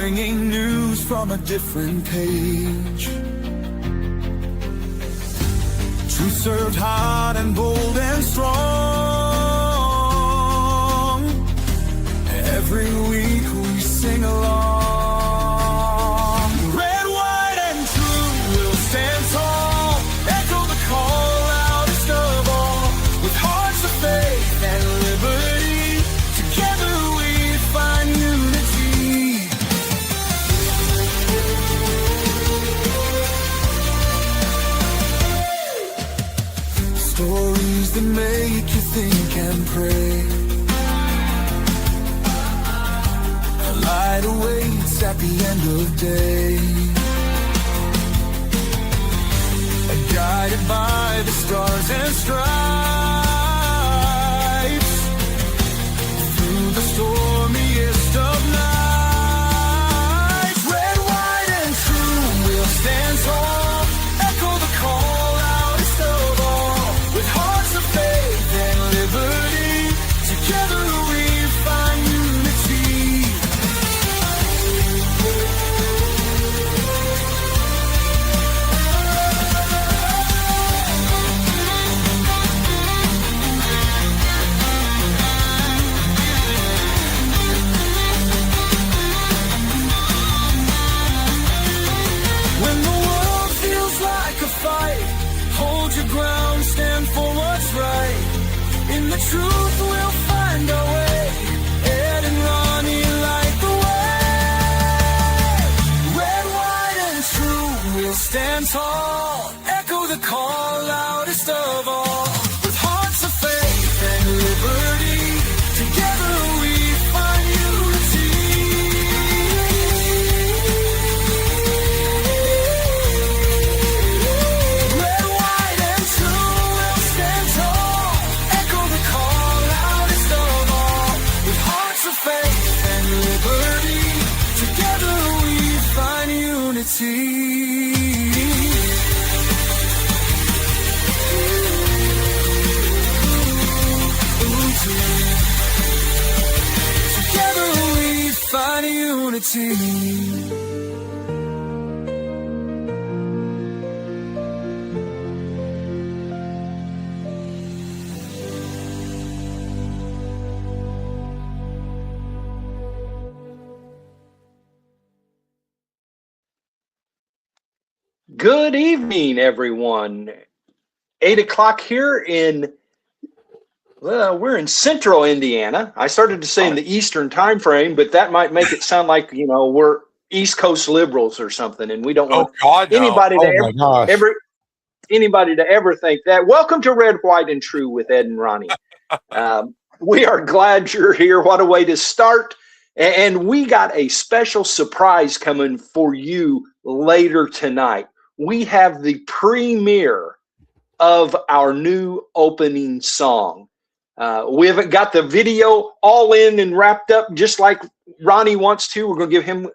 bringing news from a different page. Truth served hot and bold and strong. Every week we sing along. Red, white, and true will stand tall. Echo the call loudest of all. With hearts of faith and liberty, together we find unity. Stories that make you think and pray. A light awaits at the end of day. Guided by the stars and stripes. Through the stormiest of nights. Red, white, and true will stand tall. Echo the call loudest of all. With hearts of faith and liberty, together we find unity. When the world feels like a fight, hold your ground, stand for what's right. In the truth we'll find our way. Ed and Ronnie light the way. Red, white, and true we'll stand tall. Echo the call loudest of all. With hearts of faith and liberty, together we find unity. Red, white, and true will stand tall. Echo the call loudest of all. With hearts of faith and liberty, together we find unity. Together we find unity. Good evening, everyone. 8 o'clock here in, well, we're in central Indiana. I started to say in the Eastern time frame, but that might make it sound like, we're East Coast liberals or something, and we don't want God, no. anybody Oh, to my gosh. anybody to ever think that. Welcome to Red, White, and True with Ed and Ronnie. We are glad you're here. What a way to start. And we got a special surprise coming for you later tonight. We have the premiere of our new opening song. We haven't got the video all in and wrapped up just like Ronnie wants to. We're going to give him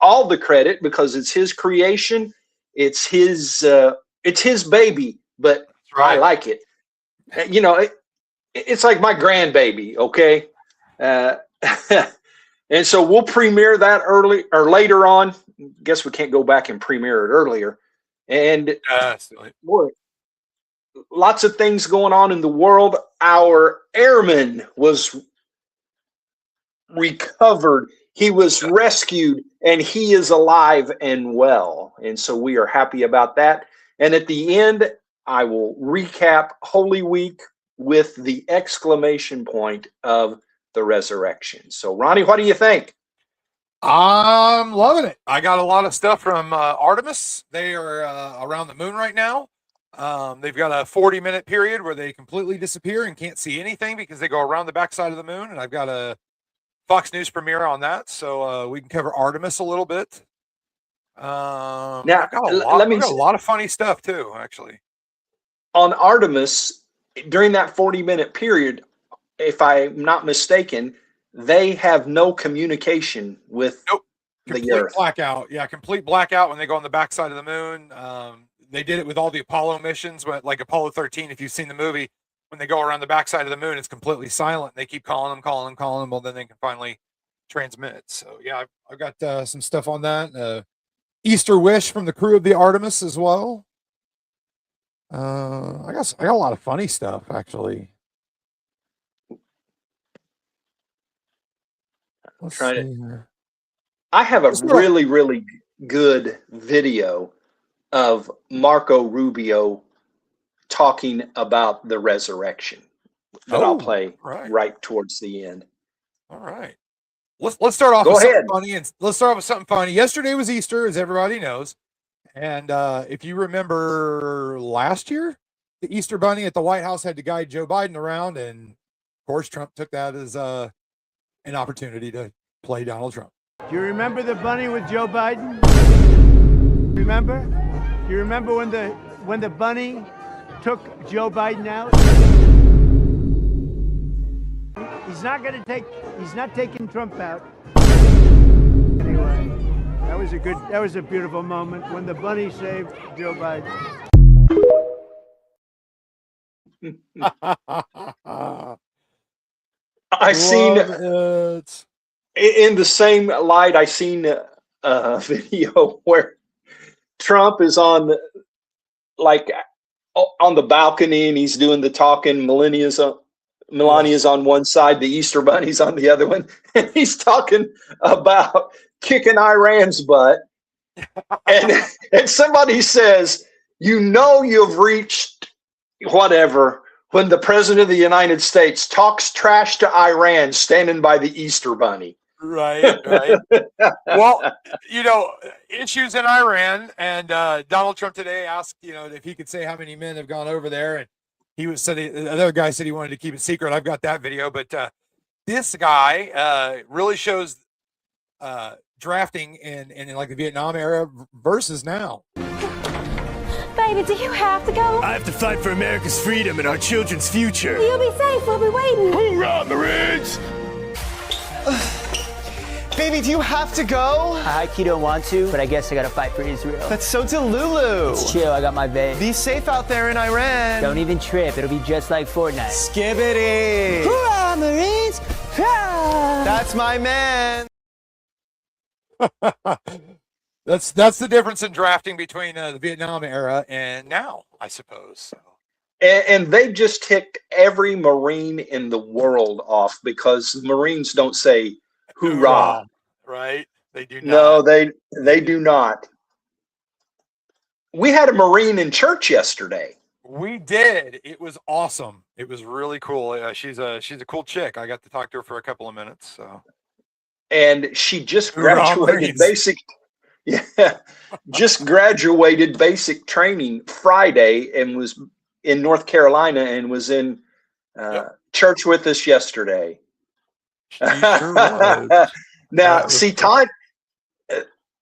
all the credit because it's his creation. It's his baby, but right. I like it. It's like my grandbaby, okay? And so we'll premiere that early or later on. Guess we can't go back and premiere it earlier. And boy, lots of things going on in the world. Our airman was recovered. He was rescued, and he is alive and well. And so we are happy about that. And at the end, I will recap Holy Week with the exclamation point of the resurrection. So, Ronnie, what do you think? I'm loving it. I got a lot of stuff from Artemis. They are around the moon right now. They've got a 40-minute period where they completely disappear and can't see anything because they go around the backside of the moon. And I've got a Fox News premiere on that, so we can cover Artemis a little bit. Now, I've got a lot of funny stuff too, actually. On Artemis, during that 40-minute period, if I'm not mistaken, they have no communication with complete blackout. Yeah, complete blackout when they go on the backside of the moon. They did it with all the Apollo missions, but like Apollo 13, if you've seen the movie, when they go around the backside of the moon, it's completely silent. They keep calling them. Well, then they can finally transmit. So yeah, I've got some stuff on that. Easter wish from the crew of the Artemis as well. I got a lot of funny stuff actually. Let's see here. I have a really, really good video of Marco Rubio talking about the resurrection that I'll play right towards the end. All right. Let's start off Go with ahead. something funny, and let's start off with something funny. Yesterday was Easter, as everybody knows. And if you remember last year, the Easter Bunny at the White House had to guide Joe Biden around, and of course Trump took that as an opportunity to play Donald Trump. Do you remember the bunny with Joe Biden? Remember? Do you remember when the bunny took Joe Biden out? He's not taking Trump out. Anyway, that was a beautiful moment when the bunny saved Joe Biden. I seen it. In the same light, I seen a video where Trump is on the balcony and he's doing the talking. Melania's on one side, the Easter Bunny's on the other one, and he's talking about kicking Iran's butt. and somebody says, you've reached whatever when the president of the United States talks trash to Iran standing by the Easter Bunny. Right. Well, issues in Iran, and Donald Trump today asked, if he could say how many men have gone over there, and the other guy said he wanted to keep it secret. I've got that video, but this guy really shows drafting in like the Vietnam era versus now. Baby, do you have to go? I have to fight for America's freedom and our children's future. You'll be safe. We'll be waiting. Hoorah, Marines! Baby, do you have to go? I high-key don't want to, but I guess I gotta fight for Israel. That's so Delulu. It's chill, I got my babe. Be safe out there in Iran. Don't even trip, it'll be just like Fortnite. Skibbity! Hoorah, Marines! Hoorah! That's my man. That's the difference in drafting between the Vietnam era and now, I suppose. So. And they just ticked every Marine in the world off because Marines don't say hoorah. Right? They do not. No, they do not. We had a Marine in church yesterday. We did. It was awesome. It was really cool. She's a cool chick. I got to talk to her for a couple of minutes. So. And she just graduated just graduated basic training Friday and was in North Carolina and was in church with us yesterday. Now, see,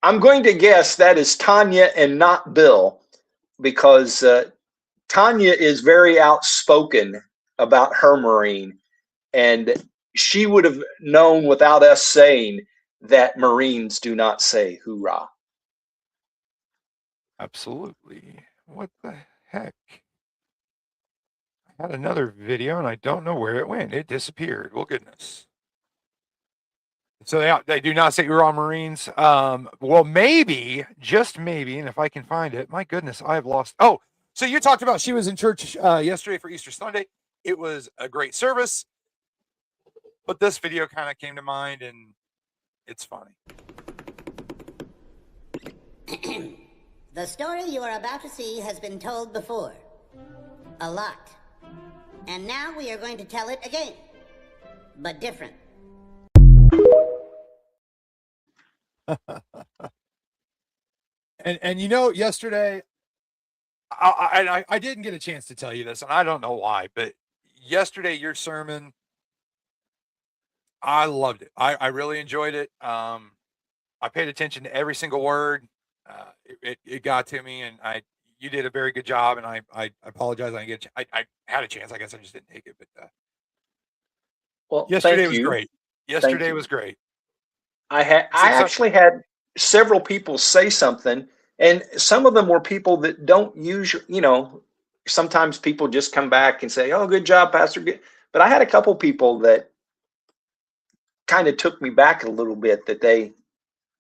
I'm going to guess that is Tanya and not Bill, because Tanya is very outspoken about her Marine, and she would have known without us saying that Marines do not say hoorah. Absolutely. What the heck? I had another video and I don't know where it went. It disappeared. Well, goodness. So they do not say hoorah, Marines. Well, maybe, just maybe, and if I can find it, my goodness, I've lost. Oh, so you talked about she was in church yesterday for Easter Sunday. It was a great service, but this video kind of came to mind, and it's funny. The story you are about to see has been told before. A lot. And now we are going to tell it again. But different. and yesterday, I didn't get a chance to tell you this, and I don't know why, but yesterday your sermon, I loved it. I really enjoyed it. I paid attention to every single word. It got to me, and you did a very good job, and I apologize. I had a chance. I guess I just didn't take it, but well, yesterday was great. Yesterday was great. I actually had several people say something, and some of them were people that don't use, sometimes people just come back and say, "Oh, good job, Pastor." But I had a couple people that kind of took me back a little bit that they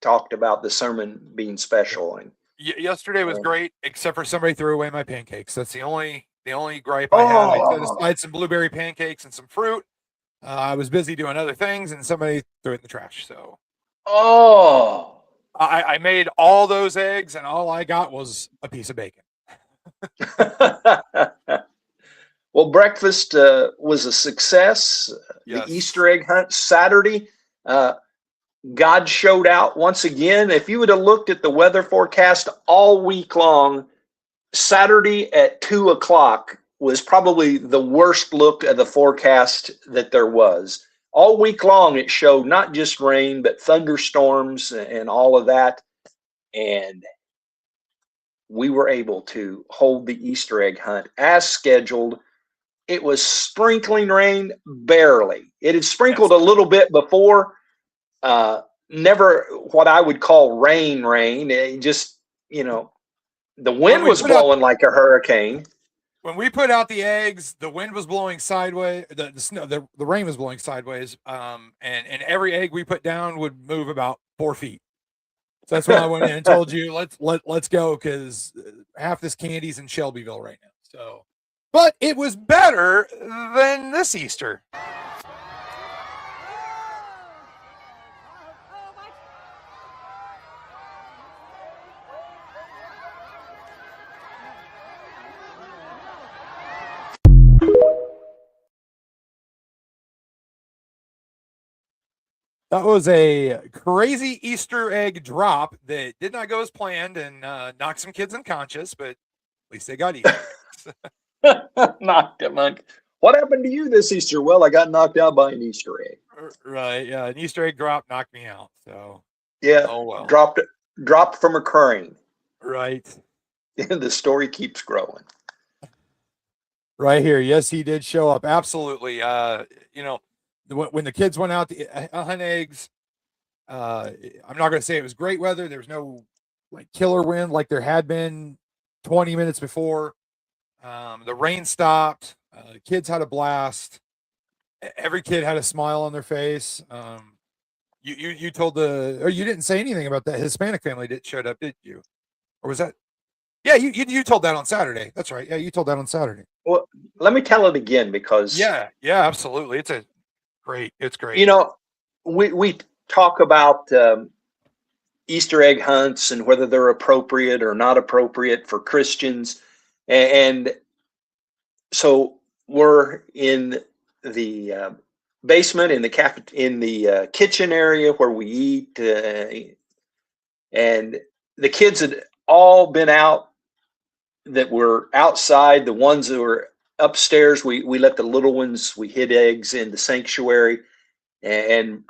talked about the sermon being special. And Yesterday was great, except for somebody threw away my pancakes. That's the only gripe I had. I set oh, aside some blueberry pancakes and some fruit. I was busy doing other things, and somebody threw it in the trash. So oh, I made all those eggs, and all I got was a piece of bacon. well, breakfast was a success. Yes. The Easter egg hunt Saturday, God showed out once again. If you would have looked at the weather forecast all week long, Saturday at 2 o'clock was probably the worst look at the forecast that there was. All week long, it showed not just rain, but thunderstorms and all of that. And we were able to hold the Easter egg hunt as scheduled. It was sprinkling rain, barely. It had sprinkled a little bit before, never what I would call rain. It just, the wind was blowing like a hurricane. When we put out the eggs, the wind was blowing sideways. The rain was blowing sideways. And every egg we put down would move about 4 feet. So that's when I went in and told you, let's go, because half this candy's in Shelbyville right now. So, but it was better than this Easter. That was a crazy Easter egg drop that did not go as planned and knocked some kids unconscious, but at least they got Easter eggs. Knocked them. What happened to you this Easter? Well, I got knocked out by an Easter egg. Right. Yeah. An Easter egg drop knocked me out. So yeah. Oh well. Dropped from a crane. Right. And the story keeps growing. Right here. Yes, he did show up. Absolutely. When the kids went out to hunt eggs, I'm not going to say it was great weather. There was no killer wind like there had been 20 minutes before. The rain stopped. Kids had a blast. Every kid had a smile on their face. You told or you didn't say anything about that Hispanic family that showed up, did you? Or was that? Yeah, you told that on Saturday. That's right. Yeah, you told that on Saturday. Well, let me tell it again because yeah, absolutely. It's great. We talk about Easter egg hunts and whether they're appropriate or not appropriate for Christians, and so we're in the basement in the kitchen area where we eat, and the kids had all been out that were outside. The ones that were upstairs, we let the little ones, we hid eggs in the sanctuary, and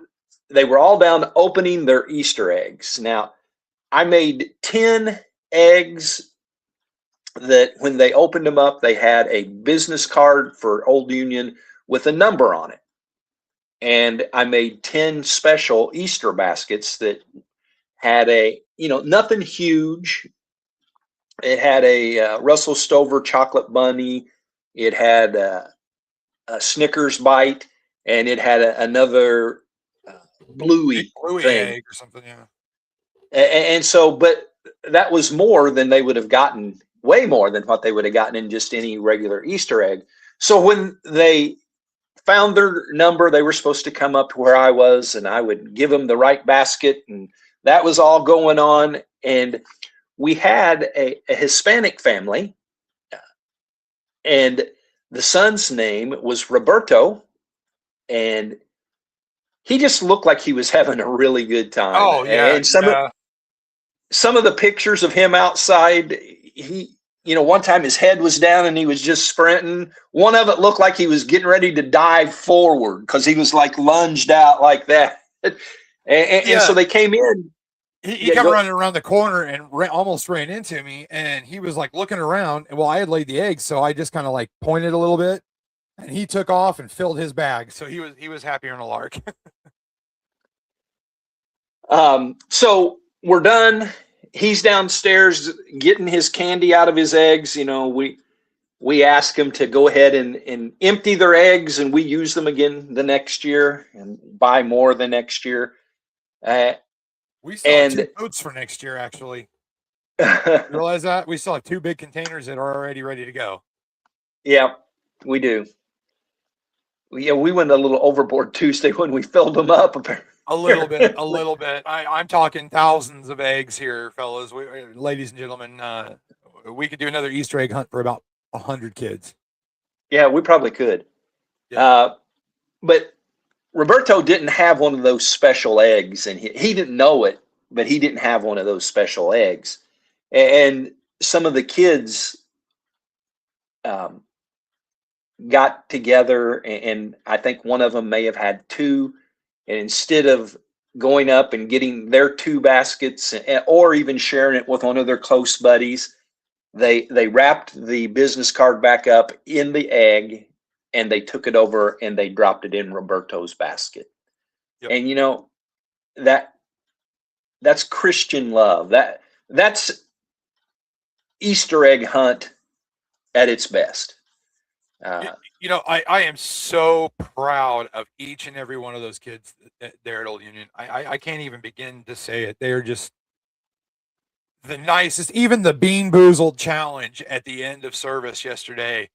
they were all down opening their Easter eggs. Now, I made 10 eggs that when they opened them up, they had a business card for Old Union with a number on it. And I made 10 special Easter baskets that had nothing huge. It had a Russell Stover chocolate bunny. It had a Snickers bite, and it had another bluey thing egg or something. Yeah. And so, but that was more than they would have gotten, way more than what they would have gotten in just any regular Easter egg. So when they found their number, they were supposed to come up to where I was, and I would give them the right basket, and that was all going on. And we had a Hispanic family, and the son's name was Roberto, and he just looked like he was having a really good time. Oh yeah. And some of the pictures of him outside, one time his head was down and he was just sprinting. One of it looked like he was getting ready to dive forward because he was lunged out like that. And so they came in. He kept running around the corner and almost ran into me. And he was looking around. And I had laid the eggs, so I just kind of pointed a little bit, and he took off and filled his bag. So he was happier than a lark. So we're done. He's downstairs getting his candy out of his eggs. We we ask them to go ahead and empty their eggs, and we use them again the next year and buy more the next year. We still have 2 boats for next year, actually. You realize that? We still have 2 big containers that are already ready to go. Yeah, we do. Yeah, we went a little overboard Tuesday when we filled them up. A little bit. I'm talking thousands of eggs here, fellas. Ladies and gentlemen, we could do another Easter egg hunt for about 100 kids. Yeah, we probably could. Yeah. But Roberto didn't have one of those special eggs, and he didn't know it, but he didn't have one of those special eggs. And some of the kids got together, and I think one of them may have had 2, and instead of going up and getting their 2 baskets or even sharing it with one of their close buddies, they wrapped the business card back up in the egg, and they took it over and they dropped it in Roberto's basket. Yep. And you know, that's Christian love. That's Easter egg hunt at its best. You know, I am so proud of each and every one of those kids there at Old Union. I can't even begin to say it. They are just the nicest. Even the Bean Boozled challenge at the end of service yesterday,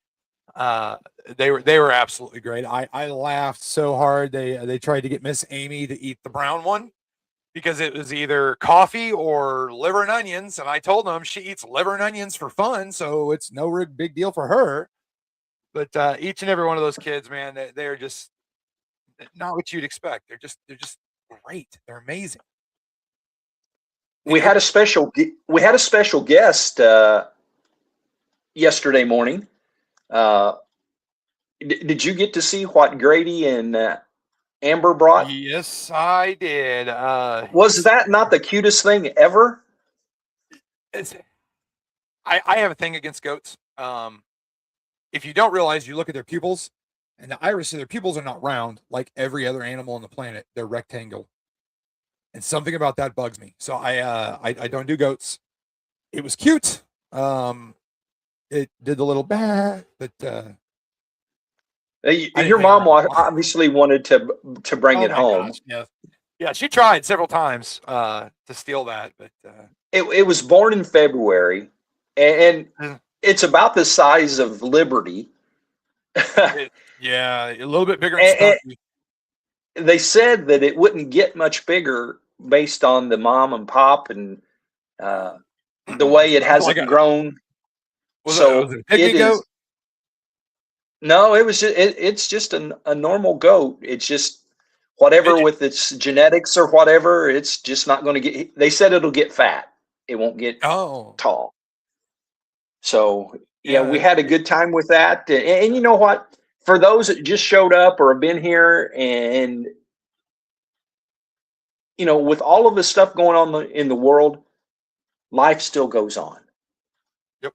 they were absolutely great. I laughed so hard. They tried to get Miss Amy to eat the brown one because it was either coffee or liver and onions, and I told them she eats liver and onions for fun, so it's no big deal for her. But each and every one of those kids, man, they're just not what you'd expect. They're just great. They're amazing. We had a special guest yesterday morning. Did you get to see what Grady and Amber brought? Yes, I did. Was that not the cutest thing ever? I have a thing against goats. If you don't realize, you look at their pupils, and the iris of their pupils are not round like every other animal on the planet. They're rectangle, and something about that bugs me. So I don't do goats. It was cute. It did the little bah, but your mom obviously wanted to bring it home. Gosh, yeah, she tried several times to steal that, but it was born in February, and it's about the size of Liberty. Yeah, a little bit bigger. And they said that it wouldn't get much bigger based on the mom and pop and the way it hasn't grown. Was it a pygmy goat? No, it's just a normal goat. It's just whatever with its genetics or whatever. It's just not going to get. They said it'll get fat. It won't get tall. So yeah, we had a good time with that. And you know what? For those that just showed up or have been here, and you know, with all of the stuff going on in the world, life still goes on. Yep.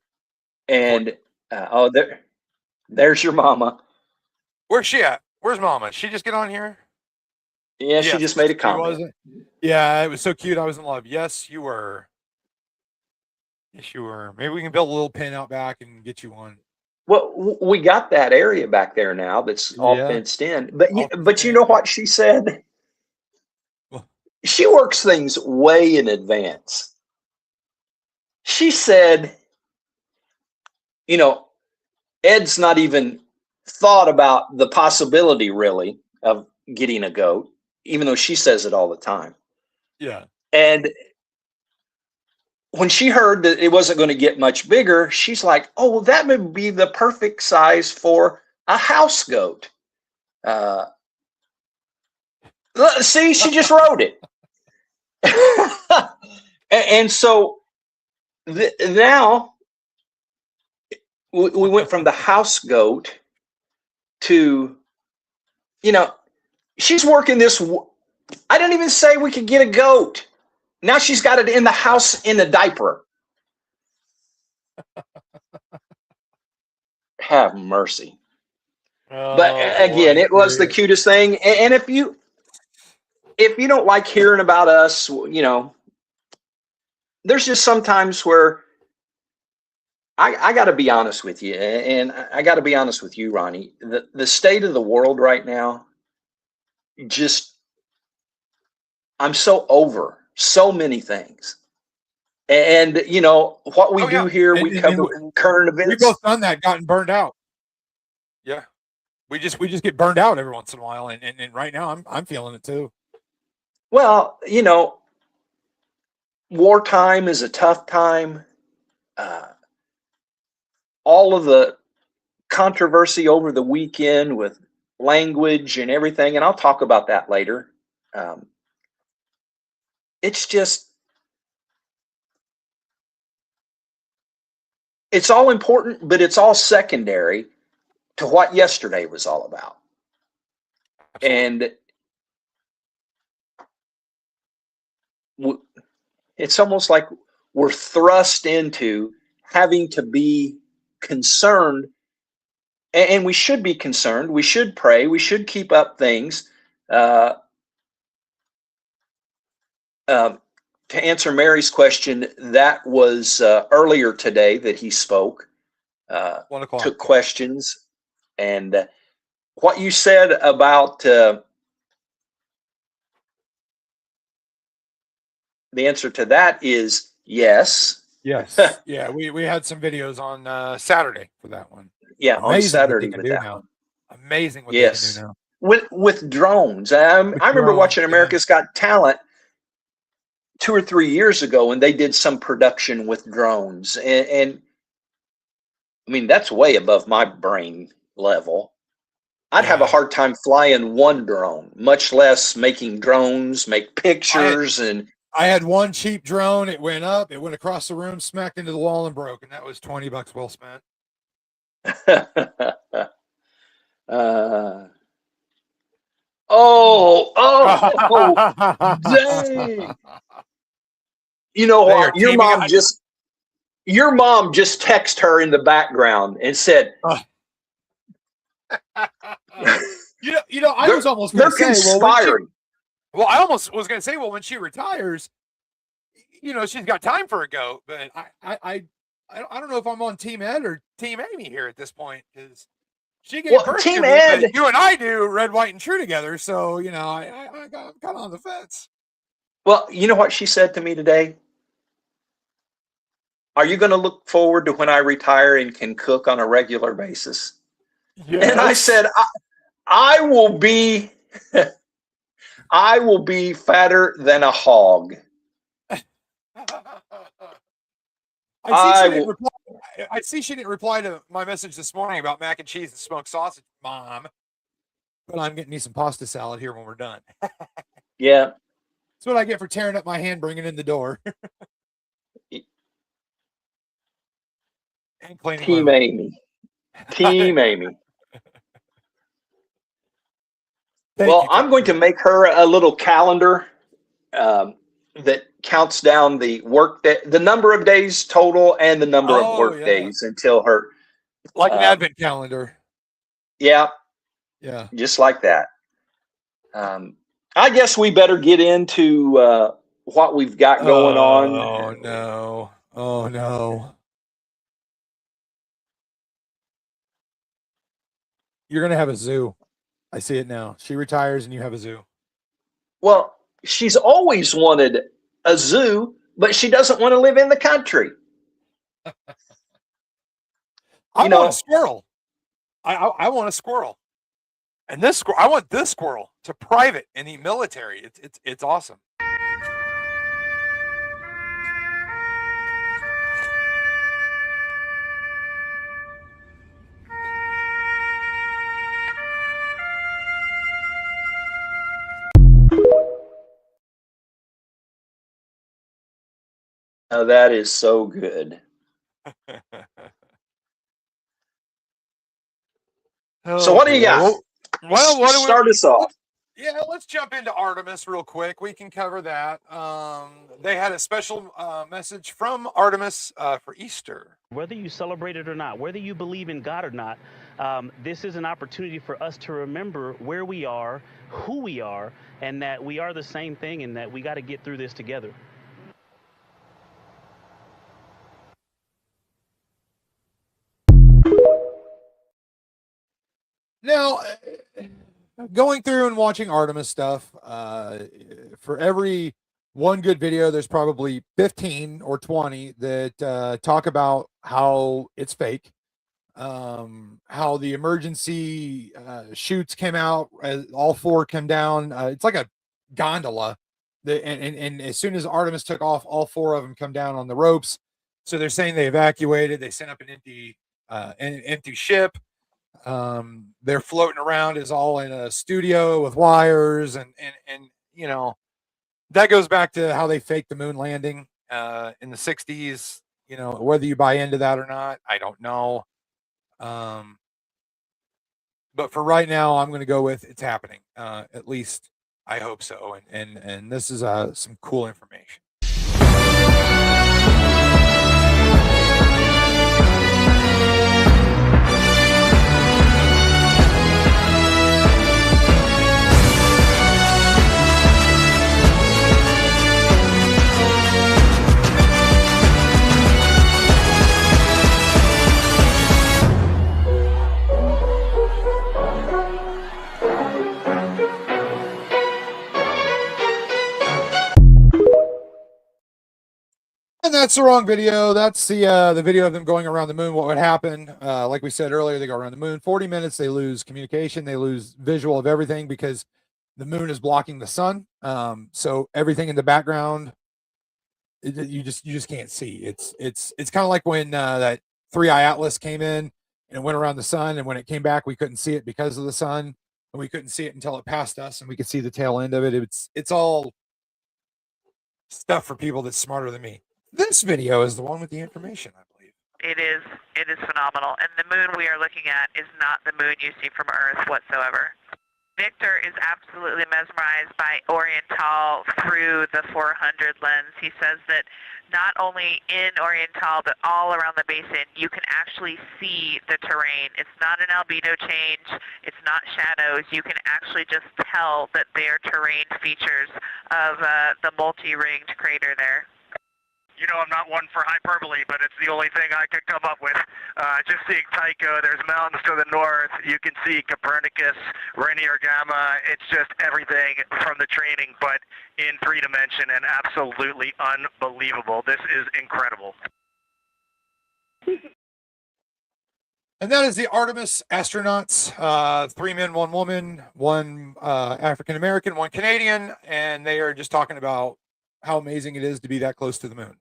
And there's your mama. Where's she at? Where's Mama? Did she just get on here? Yeah, she just made a comment. Yeah, it was so cute. I was in love. Yes, you were. Yes, you were. Maybe we can build a little pen out back and get you one. Well, we got that area back there now that's all fenced in. But you know what she said? She works things way in advance. She said, you know, Ed's not even thought about the possibility really of getting a goat, even though she says it all the time. Yeah. And when she heard that it wasn't going to get much bigger, she's like, oh, well, that would be the perfect size for a house goat. See, she just wrote it. And so now we went from the house goat to, you know, she's working this. I didn't even say we could get a goat. Now she's got it in the house in a diaper. Have mercy. But again, it was the cutest thing. And if you don't like hearing about us, you know, there's just sometimes where I got to be honest with you, and I got to be honest with you, Ronnie. The state of the world right now, just I'm so over so many things. And you know what we Oh yeah, do here, we and cover current we events. both done that, gotten burned out. Yeah, we just get burned out every once in a while, and right now I'm feeling it too. Well, you know, wartime is a tough time. Uh, all of the controversy over the weekend with language and everything, and I'll talk about that later. Um, it's just, it's all important, but it's all secondary to what yesterday was all about. Absolutely. And it's almost like we're thrust into having to be concerned, and we should be concerned. We should pray. We should keep up things. Uh, to answer Mary's question, that was earlier today that he spoke, 1 o'clock. took questions, and what you said about the answer to that is yes. Yes. Yeah, we had some videos on Saturday for that one. Yeah, on Amazing what Saturday they can with do that now. one. Amazing what they can do Yes, now. with drones. I remember drones, watching yeah. America's Got Talent 2 or 3 years ago, and they did some production with drones, and I mean that's way above my brain level. I'd have a Yeah. hard time flying one drone, much less making drones, make pictures, and I had one cheap drone. It went up, it went across the room, smacked into the wall, and broke. And that was $20 well spent. uh, oh, dang! You know They are what? teaming up. Your mom just texted her in the background and said, you know, I was almost they're going to say, conspiring. well, I almost was going to say, well, when she retires, you know, she's got time for a goat. But I don't know if I'm on Team Ed or Team Amy here at this point, because she gave birth Team to me, Ed. but you and I do red, white, and true together. So you know, I'm kind of on the fence. Well, you know what she said to me today? Are you going to look forward to when I retire and can cook on a regular basis? Yes. And I said, I will be, I will be fatter than a hog. I see she didn't reply to my message this morning about mac and cheese and smoked sausage, Mom. But I'm getting me some pasta salad here when we're done. Yeah. That's what I get for tearing up my hand bringing in the door. And cleaning Team Amy. Team Amy. Well, I'm going to make her a little calendar that counts down the work day, the number of days total, and the number of work days until her, like an advent calendar. Yeah, yeah, just like that. I guess we better get into what we've got going on. Oh no! Oh no! You're gonna have a zoo. I see it now. She retires and you have a zoo. Well, she's always wanted a zoo, but she doesn't want to live in the country. I want a squirrel. I want a squirrel. And this squirrel, I want this squirrel to private in the military. It's awesome. Oh, that is so good. So what do you got? Well, what do start us off? Yeah, let's jump into Artemis real quick. We can cover that. They had a special message from Artemis for Easter. Whether you celebrate it or not, whether you believe in God or not, this is an opportunity for us to remember where we are, who we are, and that we are the same thing, and that we got to get through this together. Now, going through and watching Artemis stuff, for every one good video, there's probably 15 or 20 that talk about how it's fake, how the emergency chutes came out, all four come down. It's like a gondola. And as soon as Artemis took off, all four of them come down on the ropes. So they're saying they evacuated. They sent up an empty ship. They're floating around is all in a studio with wires and you know, that goes back to how they faked the moon landing in the 60s. You know, whether you buy into that or not, I don't know. But for right now, I'm going to go with it's happening. At least I hope so. And this is some cool information. And that's the wrong video. That's the video of them going around the moon. What would happen? Like we said earlier, they go around the moon 40 minutes. They lose communication. They lose visual of everything because the moon is blocking the sun. So everything in the background, you just can't see. It's kind of like when that 3-eye atlas came in and went around the sun, and when it came back, we couldn't see it because of the sun, and we couldn't see it until it passed us, and we could see the tail end of it. It's all stuff for people that's smarter than me. This video is the one with the information, I believe. It is phenomenal. And the moon we are looking at is not the moon you see from Earth whatsoever. Victor is absolutely mesmerized by Oriental through the 400 lens. He says that not only in Oriental, but all around the basin, you can actually see the terrain. It's not an albedo change. It's not shadows. You can actually just tell that they are terrain features of the multi-ringed crater there. You know, I'm not one for hyperbole, but it's the only thing I could come up with. Just seeing Tycho, there's mountains to the north. You can see Copernicus, Rainier Gamma. It's just everything from the training, but in 3 dimension and absolutely unbelievable. This is incredible. And that is the Artemis astronauts, 3 men, 1 woman, 1 African American, 1 Canadian, and they are just talking about how amazing it is to be that close to the moon.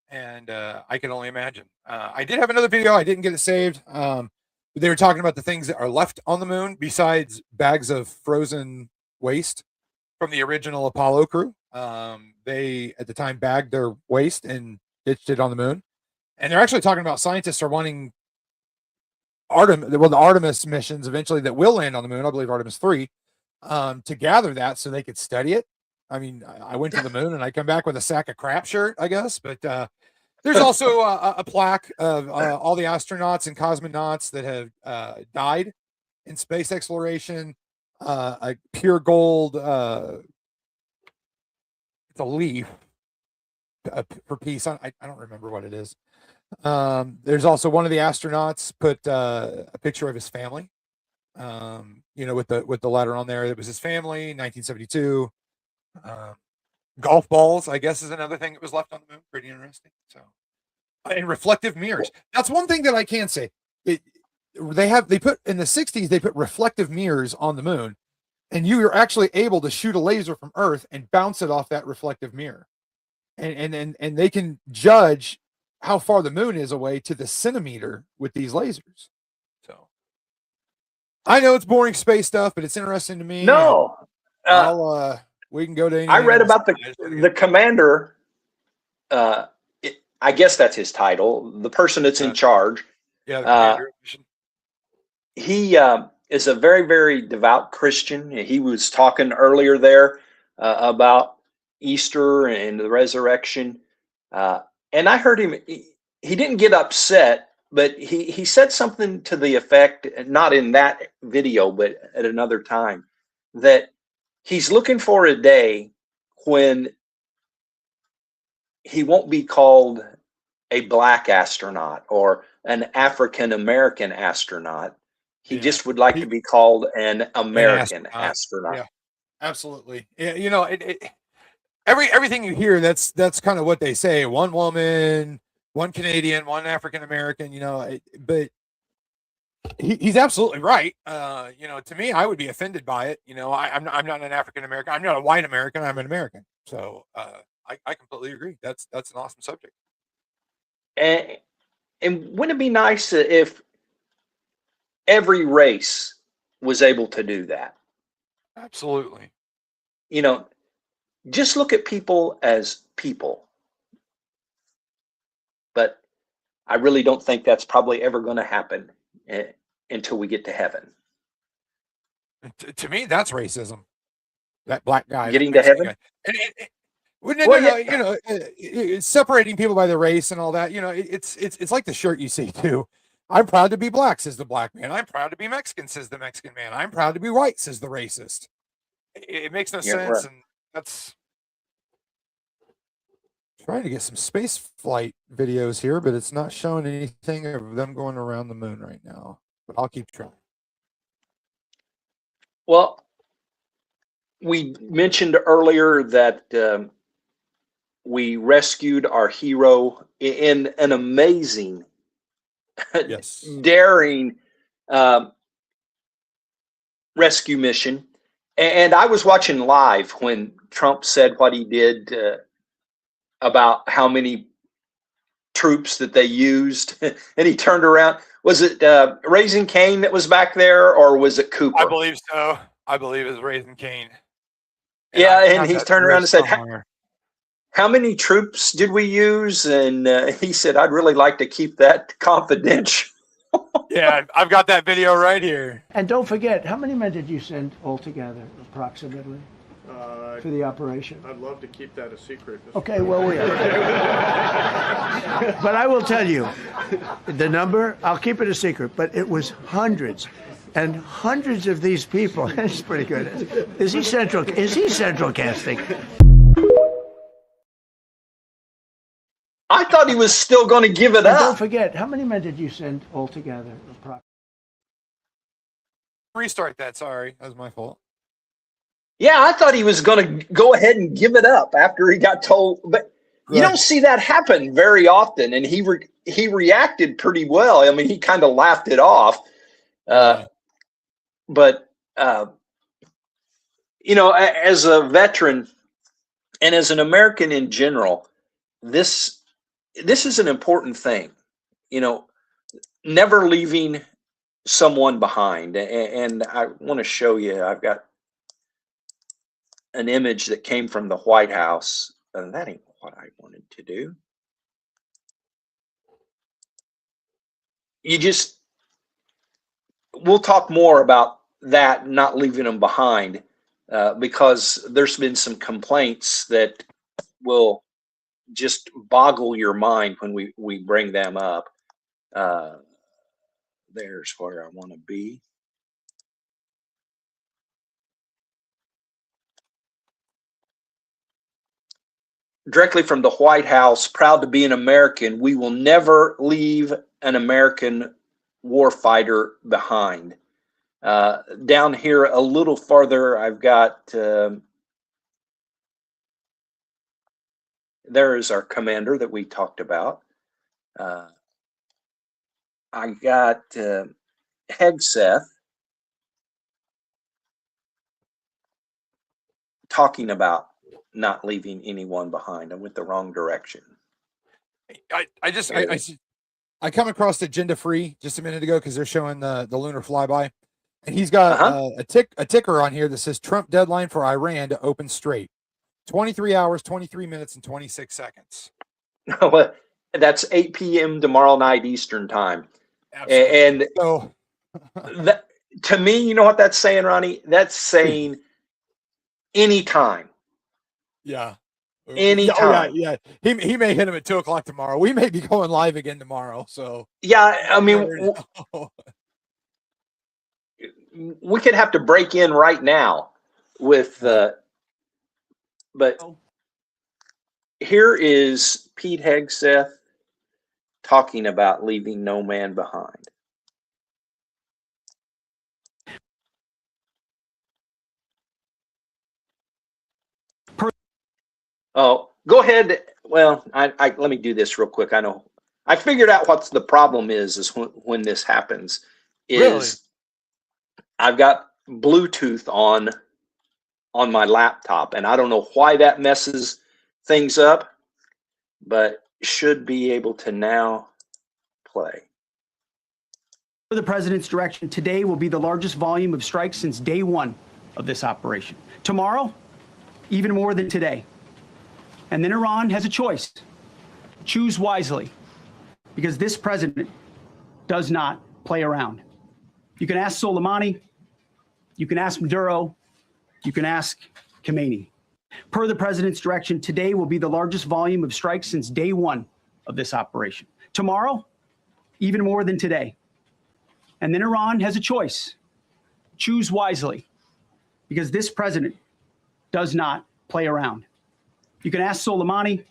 And I can only imagine. I did have another video. I didn't get it saved. They were talking about the things that are left on the moon besides bags of frozen waste from the original Apollo crew. They, at the time, bagged their waste and ditched it on the moon. And they're actually talking about scientists are wanting the Artemis missions eventually that will land on the moon, I believe Artemis 3, to gather that so they could study it. I mean, I went to the moon and I come back with a sack of crap shirt, I guess. But there's also a plaque of all the astronauts and cosmonauts that have died in space exploration. A pure gold, it's a leaf for peace. I don't remember what it is. There's also one of the astronauts put a picture of his family, you know, with the letter on there. It was his family, 1972. Golf balls, I guess, is another thing that was left on the moon. Pretty interesting. So, and reflective mirrors. That's one thing that I can say. They put in the 60s, they put reflective mirrors on the moon, and you are actually able to shoot a laser from Earth and bounce it off that reflective mirror. And they can judge how far the moon is away to the centimeter with these lasers. So I know it's boring space stuff, but it's interesting to me. No. We can go to. I read about the commander. I guess that's his title. The person that's in charge. Yeah. He is a very, very devout Christian. He was talking earlier there about Easter and the resurrection. And I heard him. He didn't get upset, but he said something to the effect, not in that video, but at another time, that he's looking for a day when he won't be called a black astronaut or an African American astronaut, He just would like to be called an American astronaut. Yeah, absolutely. Yeah, you know, everything you hear, that's kind of what they say. One woman, one Canadian, one African American. You know, but he's absolutely right. You know, to me, I would be offended by it. You know, I'm not an African American. I'm not a white American. I'm an American. So I completely agree. That's an awesome subject. And wouldn't it be nice if every race was able to do that? Absolutely. You know, just look at people as people. But I really don't think that's probably ever going to happen until we get to heaven. To me, that's racism. That black guy, that Getting to Mexican heaven? guy. You know, it's separating people by their race and all that. You know, it's like the shirt you see too. I'm proud to be black, says the black man. I'm proud to be Mexican, says the Mexican man. I'm proud to be white, says the racist. It makes no sense, right. and that's trying to get some space flight videos here, but it's not showing anything of them going around the moon right now. But I'll keep trying. Well, we mentioned earlier that we rescued our hero in an amazing, daring rescue mission. And I was watching live when Trump said what he did about how many troops that they used, and he turned around. Was it Raising Cane that was back there, or was it Cooper? I believe so. I believe it's Raising Cane. And he turned around and said, how many troops did we use? And he said, I'd really like to keep that confidential. Yeah, I've got that video right here. And don't forget, how many men did you send altogether, approximately, for the operation? I'd love to keep that a secret. Okay, well, but I will tell you, the number, I'll keep it a secret, but it was hundreds. And hundreds of these people, that's pretty good. Is he central casting? I thought he was still going to give it up. Don't forget, how many men did you send altogether? Restart that. Sorry, that was my fault. Yeah, I thought he was going to go ahead and give it up after he got told, but you don't see that happen very often. And he reacted pretty well. I mean, he kind of laughed it off. But you know, as a veteran and as an American in general, this is an important thing. You know, never leaving someone behind. And I want to show you, I've got an image that came from the White House. And that ain't what I wanted to do. We'll talk more about that, not leaving them behind, because there's been some complaints that will just boggle your mind when we bring them up. There's where I want to be. Directly from the White House, proud to be an American. We will never leave an American warfighter behind. Down here a little farther, I've got, there is our commander that we talked about. I got Hegseth talking about not leaving anyone behind. I went the wrong direction. I come across Agenda Free just a minute ago because they're showing the lunar flyby, and he's got a ticker on here that says Trump deadline for Iran to open Strait, 23 hours, 23 minutes, and 26 seconds. Well, that's 8 p.m. tomorrow night Eastern time. Absolutely. And so, to me, you know what that's saying, Ronnie? That's saying anytime. Yeah. Anytime. Yeah. He may hit him at 2:00 tomorrow. We may be going live again tomorrow. So yeah, I mean, we could have to break in right now with but here is Pete Hegseth talking about leaving no man behind. Oh, go ahead. Well, let me do this real quick. I know I figured out what the problem is when this happens Really? is I've got Bluetooth on my laptop, and I don't know why that messes things up, but should be able to now play. The president's direction, today will be the largest volume of strikes since day one of this operation. Tomorrow, even more than today. And then Iran has a choice. Choose wisely, because this president does not play around. You can ask Soleimani, you can ask Maduro, you can ask Khomeini. Per the president's direction, today will be the largest volume of strikes since day one of this operation. Tomorrow, even more than today. And then Iran has a choice. Choose wisely, because this president does not play around. You can ask Soleimani,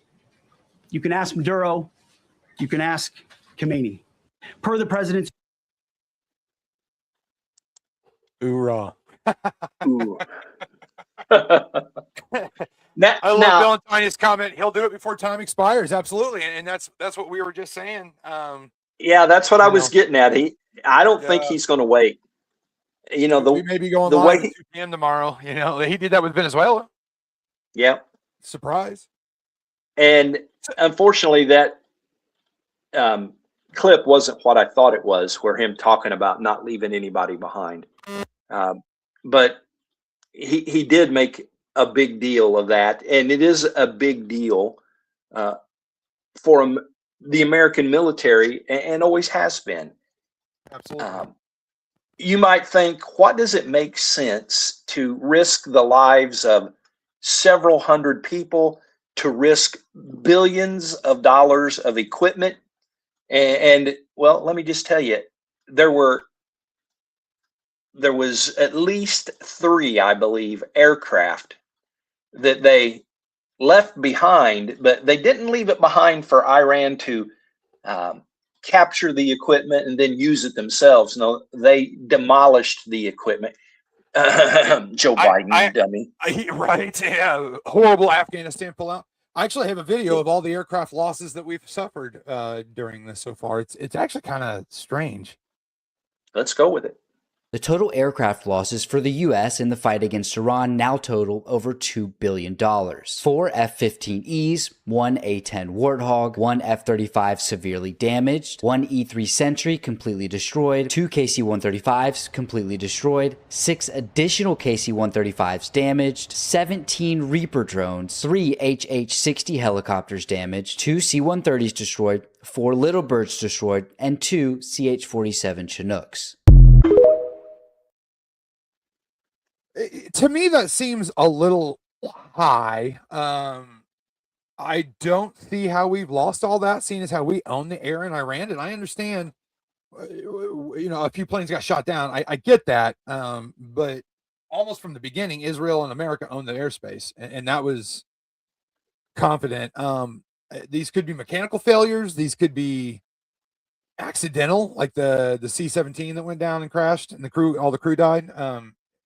you can ask Maduro, you can ask Khomeini. Per the president's. Hoorah. Ooh. I love Bill and Tanya's comment. He'll do it before time expires. Absolutely, and that's what we were just saying. Yeah, that's what I was getting at. I don't think he's going to wait. You know, we may be going live at 2 p.m. tomorrow. You know, he did that with Venezuela. Yeah. Surprise. And unfortunately, that clip wasn't what I thought it was, where him talking about not leaving anybody behind. But he did make a big deal of that, and it is a big deal for the American military, and always has been. Absolutely. You might think, what does it make sense to risk the lives of several hundred people, to risk billions of dollars of equipment? And well, let me just tell you, there was at least 3, I believe, aircraft that they left behind, but they didn't leave it behind for Iran to capture the equipment and then use it themselves. No, they demolished the equipment. Joe Biden, dummy. Right. Yeah. Horrible Afghanistan pullout. I actually have a video of all the aircraft losses that we've suffered during this so far. It's actually kind of strange. Let's go with it. The total aircraft losses for the U.S. in the fight against Iran now total over $2 billion. 4 F-15Es, 1 A-10 Warthog, 1 F-35 severely damaged, 1 E-3 Sentry completely destroyed, 2 KC-135s completely destroyed, 6 additional KC-135s damaged, 17 Reaper drones, 3 HH-60 helicopters damaged, 2 C-130s destroyed, 4 Little Birds destroyed, and 2 CH-47 Chinooks. To me, that seems a little high. I don't see how we've lost all that, seeing as how we own the air in Iran. And I understand, a few planes got shot down. I get that. But almost from the beginning, Israel and America owned the airspace, and that was confident. These could be mechanical failures. These could be accidental, like the C-17 that went down and crashed, and all the crew died.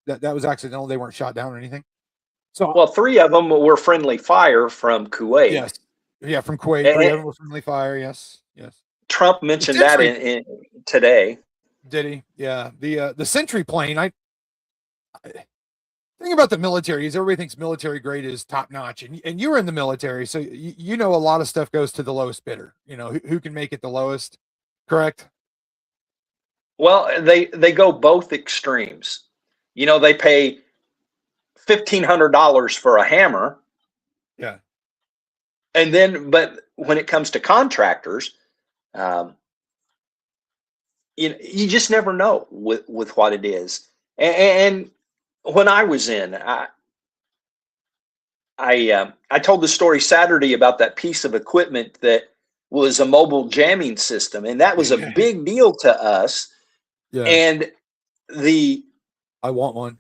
That was accidental. They weren't shot down or anything. So, well, 3 of them were friendly fire from Kuwait. Yes, yeah, from Kuwait. 3 of them were friendly fire. Yes. Trump mentioned that in today. Did he? Yeah. The Sentry plane. I thing about the military is everybody thinks military grade is top notch, and you were in the military, so you know a lot of stuff goes to the lowest bidder. You know who can make it the lowest. Correct. Well, they go both extremes. They pay $1,500 for a hammer. Yeah. And then, but when it comes to contractors, you just never know with what it is. And when I was in, I told the story Saturday about that piece of equipment that was a mobile jamming system, and that was a big deal to us. Yeah. And I want one.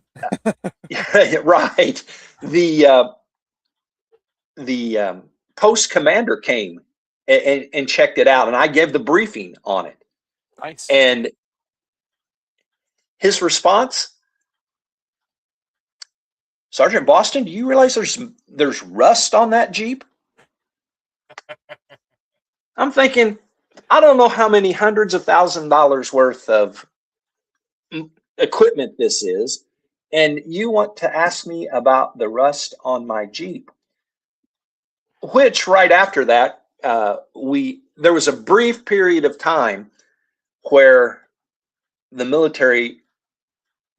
Right. The post commander came and checked it out, and I gave the briefing on it. Nice. And his response, Sergeant Boston, do you realize there's rust on that Jeep? I'm thinking, I don't know how many hundreds of $1,000s worth of equipment this is, and you want to ask me about the rust on my Jeep. Which right after that, there was a brief period of time where the military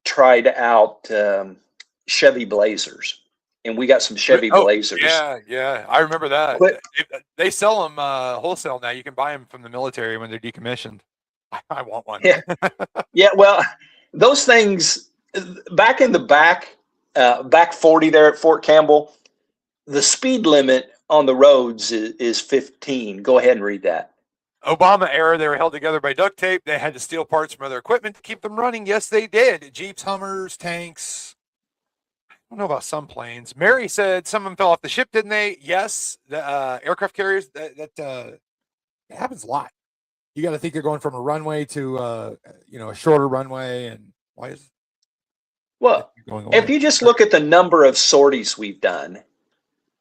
tried out Chevy Blazers, and we got some Chevy Blazers. Yeah, I remember that. But, they sell them wholesale now. You can buy them from the military when they're decommissioned. I want one. Yeah, yeah. Well, those things back in the back 40 there at Fort Campbell, the speed limit on the roads is 15. Go ahead and read that. Obama era, they were held together by duct tape. They had to steal parts from other equipment to keep them running. Yes, they did. Jeeps, Hummers, tanks. I don't know about some planes. Mary said some of them fell off the ship, didn't they? Yes. The aircraft carriers, that happens a lot. You got to think you're going from a runway to a shorter runway, and why is well? If you just look at the number of sorties we've done,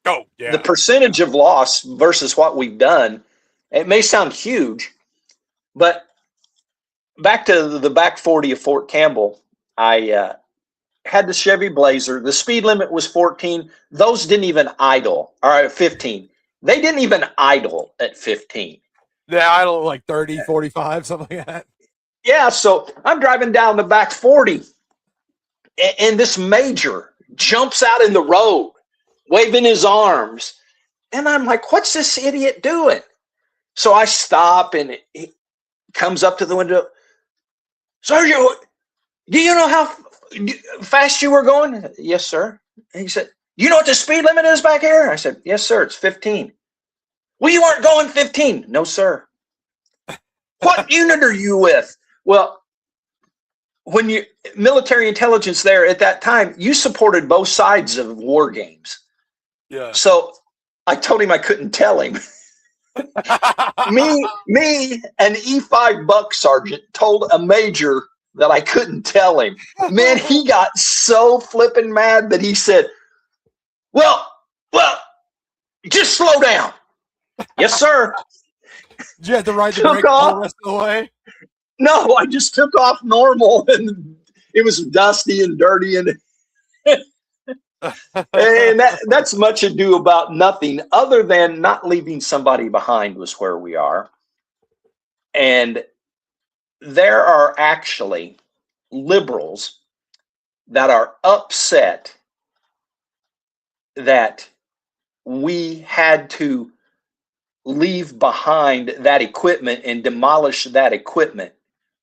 the percentage of loss versus what we've done, it may sound huge, but back to the back 40 of Fort Campbell, I had the Chevy Blazer. The speed limit was 14. Those didn't even idle. All right, 15. They didn't even idle at 15. They idle like 30, 45, something like that. Yeah, so I'm driving down the back 40, and this major jumps out in the road, waving his arms. And I'm like, what's this idiot doing? So I stop, and he comes up to the window. Sergeant, do you know how fast you were going? Yes, sir. And he said, you know what the speed limit is back here? I said, yes, sir, it's 15. Well, you weren't going 15. No, sir. What unit are you with? Well, when you military intelligence there at that time, you supported both sides of war games. Yeah. So I told him I couldn't tell him. me, an E5 buck sergeant told a major that I couldn't tell him. Man, he got so flipping mad that he said, well, just slow down. Yes, sir. Did you have to ride the brake the rest of the way? No, I just took off normal, and it was dusty and dirty, and that's much ado about nothing other than not leaving somebody behind was where we are. And there are actually liberals that are upset that we had to leave behind that equipment and demolish that equipment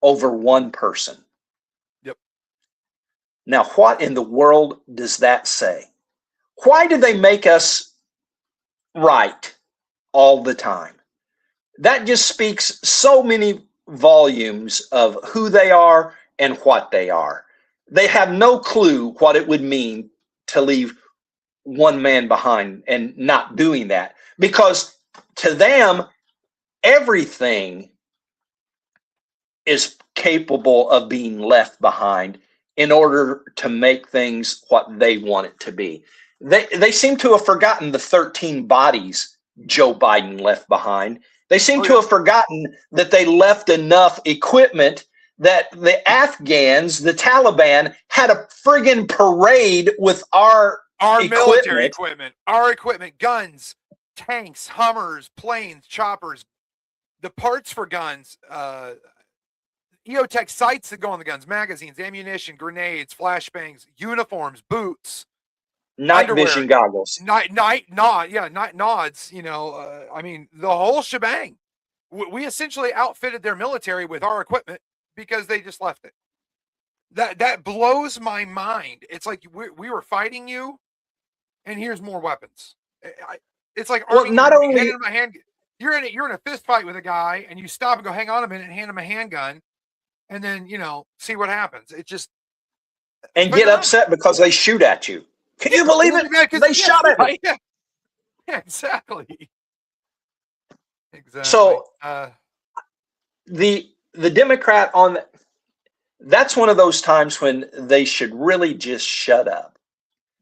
over one person. Yep. Now, what in the world does that say? Why do they make us right all the time? That just speaks so many volumes of who they are and what they are. They have no clue what it would mean to leave one man behind and not doing that, because to them, everything is capable of being left behind in order to make things what they want it to be. They seem to have forgotten the 13 bodies Joe Biden left behind. They seem to have forgotten that they left enough equipment that the Afghans, the Taliban, had a friggin' parade with our military equipment, our equipment, guns, tanks, Hummers, planes, choppers, the parts for guns, EOTech sights that go on the guns, magazines, ammunition, grenades, flashbangs, uniforms, boots, night vision goggles, night nods. I mean, the whole shebang. We essentially outfitted their military with our equipment because they just left it. That blows my mind. It's like we were fighting you, and here's more weapons. It's like not only handing him a hand. You're in a fist fight with a guy, and you stop and go, hang on a minute, and hand him a handgun, and then see what happens. It just get upset because they shoot at you. Can you believe it? They shot at me. Yeah, exactly. So the Democrat that's one of those times when they should really just shut up.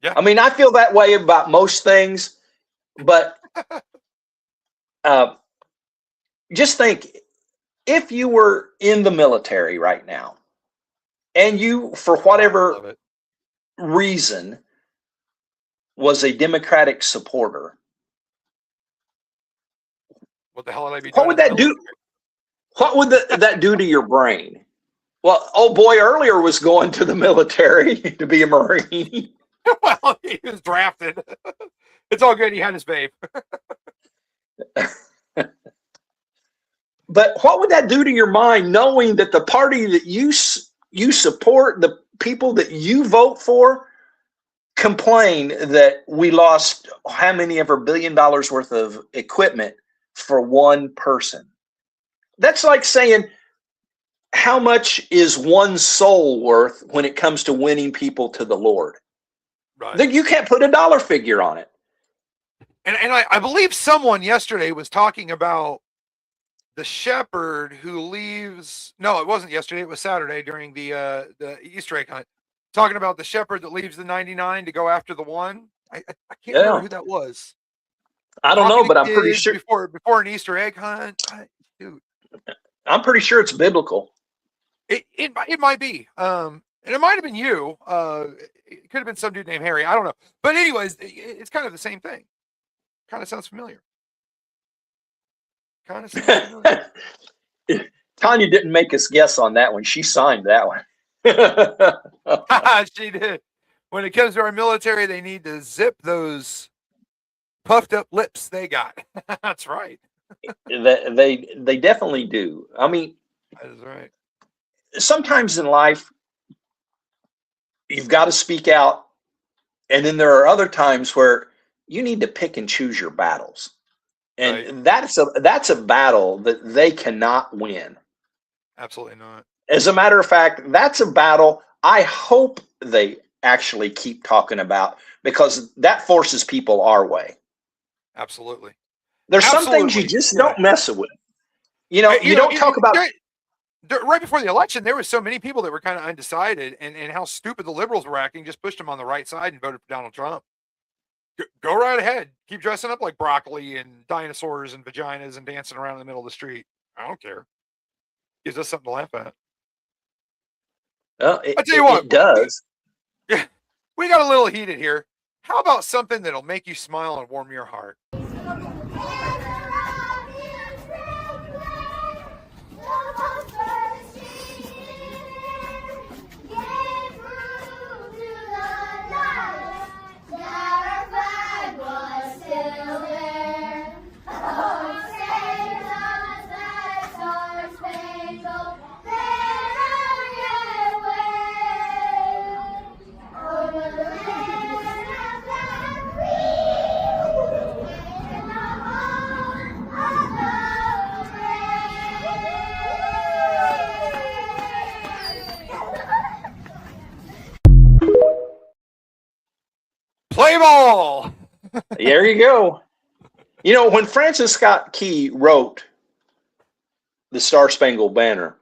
Yeah. I mean, I feel that way about most things, but just think if you were in the military right now and you, for whatever reason, was a Democratic supporter, what the hell would I be doing? what would that do? What would that do to your brain? Well, old boy earlier was going to the military to be a Marine. Well, he was drafted. It's all good. He had his babe. But what would that do to your mind, knowing that the party that you support, the people that you vote for, complain that we lost how many ever $1 billion worth of equipment for one person? That's like saying, how much is one soul worth when it comes to winning people to the Lord? Right. You can't put a dollar figure on it. And I believe someone yesterday was talking about the shepherd who leaves. No, it wasn't yesterday. It was Saturday during the Easter egg hunt. Talking about the shepherd that leaves the 99 to go after the one. I can't remember who that was. I don't know, but I'm pretty sure before an Easter egg hunt. Dude, I'm pretty sure it's biblical. It might be. And it might have been you. It could have been some dude named Harry. I don't know. But anyways, it's kind of the same thing. Kind of sounds familiar. Kind of sounds familiar. Tanya didn't make us guess on that one. She signed that one. She did. When it comes to our military, they need to zip those puffed up lips they got. That's right. They definitely do. I mean, that is right. Sometimes in life, you've got to speak out, and then there are other times where you need to pick and choose your battles, and that's a battle that they cannot win. Absolutely not. As a matter of fact, that's a battle I hope they actually keep talking about, because that forces people our way. Absolutely. There's some things you just don't mess with. You don't talk about. Right before the election, there was so many people that were kind of undecided, and how stupid the liberals were acting. Just pushed them on the right side and voted for Donald Trump. Go right ahead. Keep dressing up like broccoli and dinosaurs and vaginas and dancing around in the middle of the street. I don't care. Gives us something to laugh at. Well, I tell you what, it does. We got a little heated here. How about something that'll make you smile and warm your heart? Play ball. There you go. You know, when Francis Scott Key wrote the Star Spangled Banner,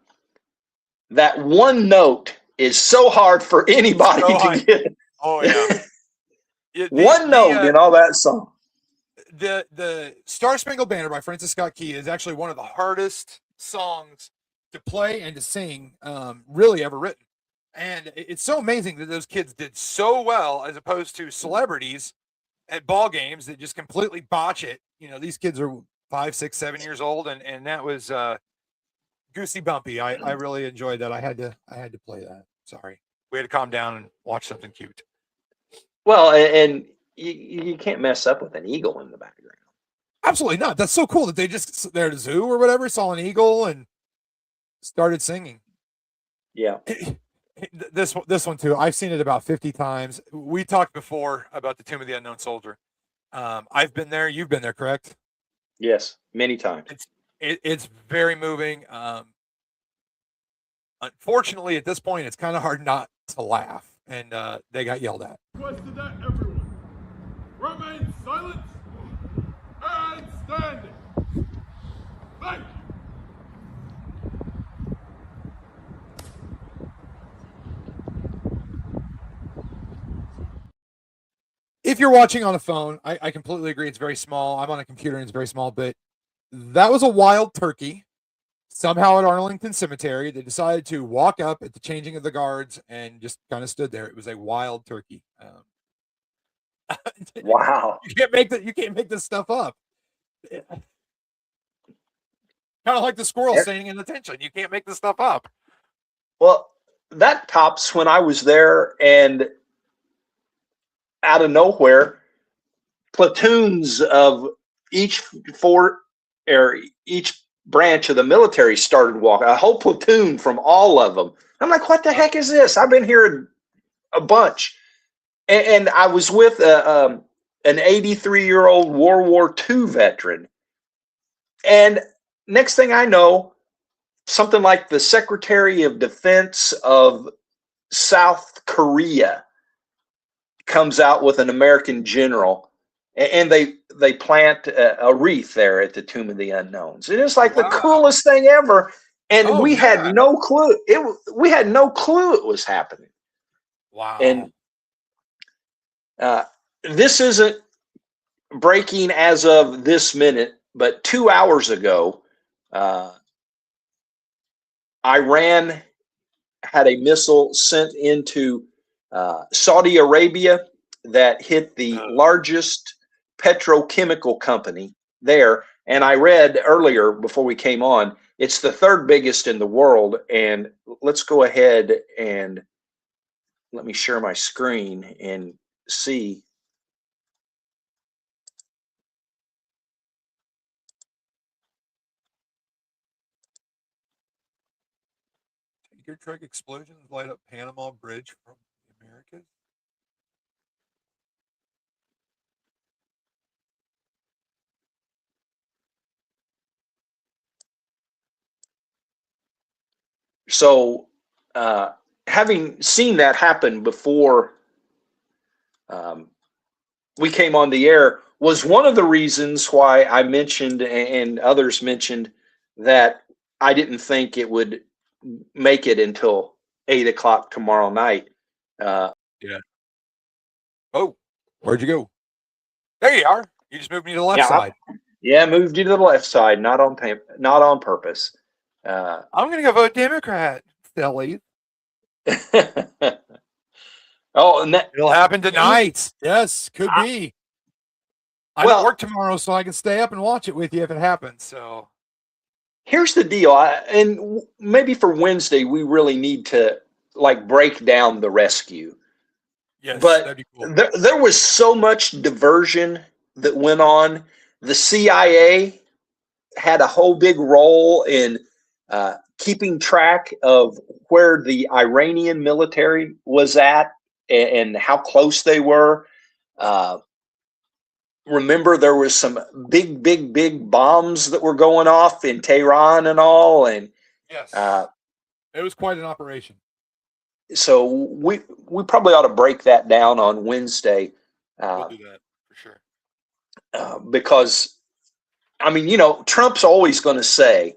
that one note is so hard for anybody to get. Oh yeah. One note in all that song. The Star Spangled Banner by Francis Scott Key is actually one of the hardest songs to play and to sing really ever written. And it's so amazing that those kids did so well, as opposed to celebrities at ball games that just completely botch it. You know, these kids are 5, 6, 7 years old, and that was goosey bumpy. I really enjoyed that. I had to play that. Sorry, we had to calm down and watch something cute. Well, and you can't mess up with an eagle in the background. Absolutely not. That's so cool that they just, they're at a zoo or whatever, saw an eagle and started singing. Yeah. This one too. I've seen it about 50 times. We talked before about the Tomb of the Unknown Soldier. I've been there. You've been there, correct? Yes, many times. It's very moving. Unfortunately, at this point, it's kind of hard not to laugh, and they got yelled at. Requested that everyone remain silent and standing. Thank you. if you're watching on a phone, I completely agree. It's very small. I'm on a computer and it's very small, but that was a wild turkey. Somehow at Arlington Cemetery, they decided to walk up at the changing of the guards and just kind of stood there. It was a wild turkey. Wow. You can't make this stuff up. Kind of like the squirrel staying in attention. You can't make this stuff up. Well, that tops when I was there, and out of nowhere, platoons of each each branch of the military started walking. A whole platoon from all of them. I'm like, what the heck is this? I've been here a bunch, and I was with an 83-year-old World War II veteran, and next thing I know, something like the Secretary of Defense of South Korea comes out with an American general, and they plant a wreath there at the Tomb of the Unknowns. It is like the coolest thing ever, and we had no clue. We had no clue it was happening. Wow! And this isn't breaking as of this minute, but 2 hours ago, Iran had a missile sent into Saudi Arabia that hit the largest petrochemical company there. And I read earlier before we came on, it's the third biggest in the world. And let's go ahead and let me share my screen and see. Tanker truck explosions light up Panama Bridge from the Americas. So, having seen that happen before we came on the air, was one of the reasons why I mentioned, and others mentioned, that I didn't think it would make it until 8 o'clock tomorrow night. Yeah. Oh, where'd you go? There you are. You just moved me to the left side. Yeah, moved you to the left side, not on purpose. I'm gonna go vote Democrat, silly. Oh, and it'll happen tonight. Yes, could be. I don't work tomorrow, so I can stay up and watch it with you if it happens. So here's the deal, and maybe for Wednesday we really need to break down the rescue. Yes, but that'd be cool. there was so much diversion that went on. The CIA had a whole big role in keeping track of where the Iranian military was at and how close they were. Remember, there was some big bombs that were going off in Tehran and all, and yes, it was quite an operation. So we probably ought to break that down on Wednesday. We'll do that for sure. Because, I mean, Trump's always going to say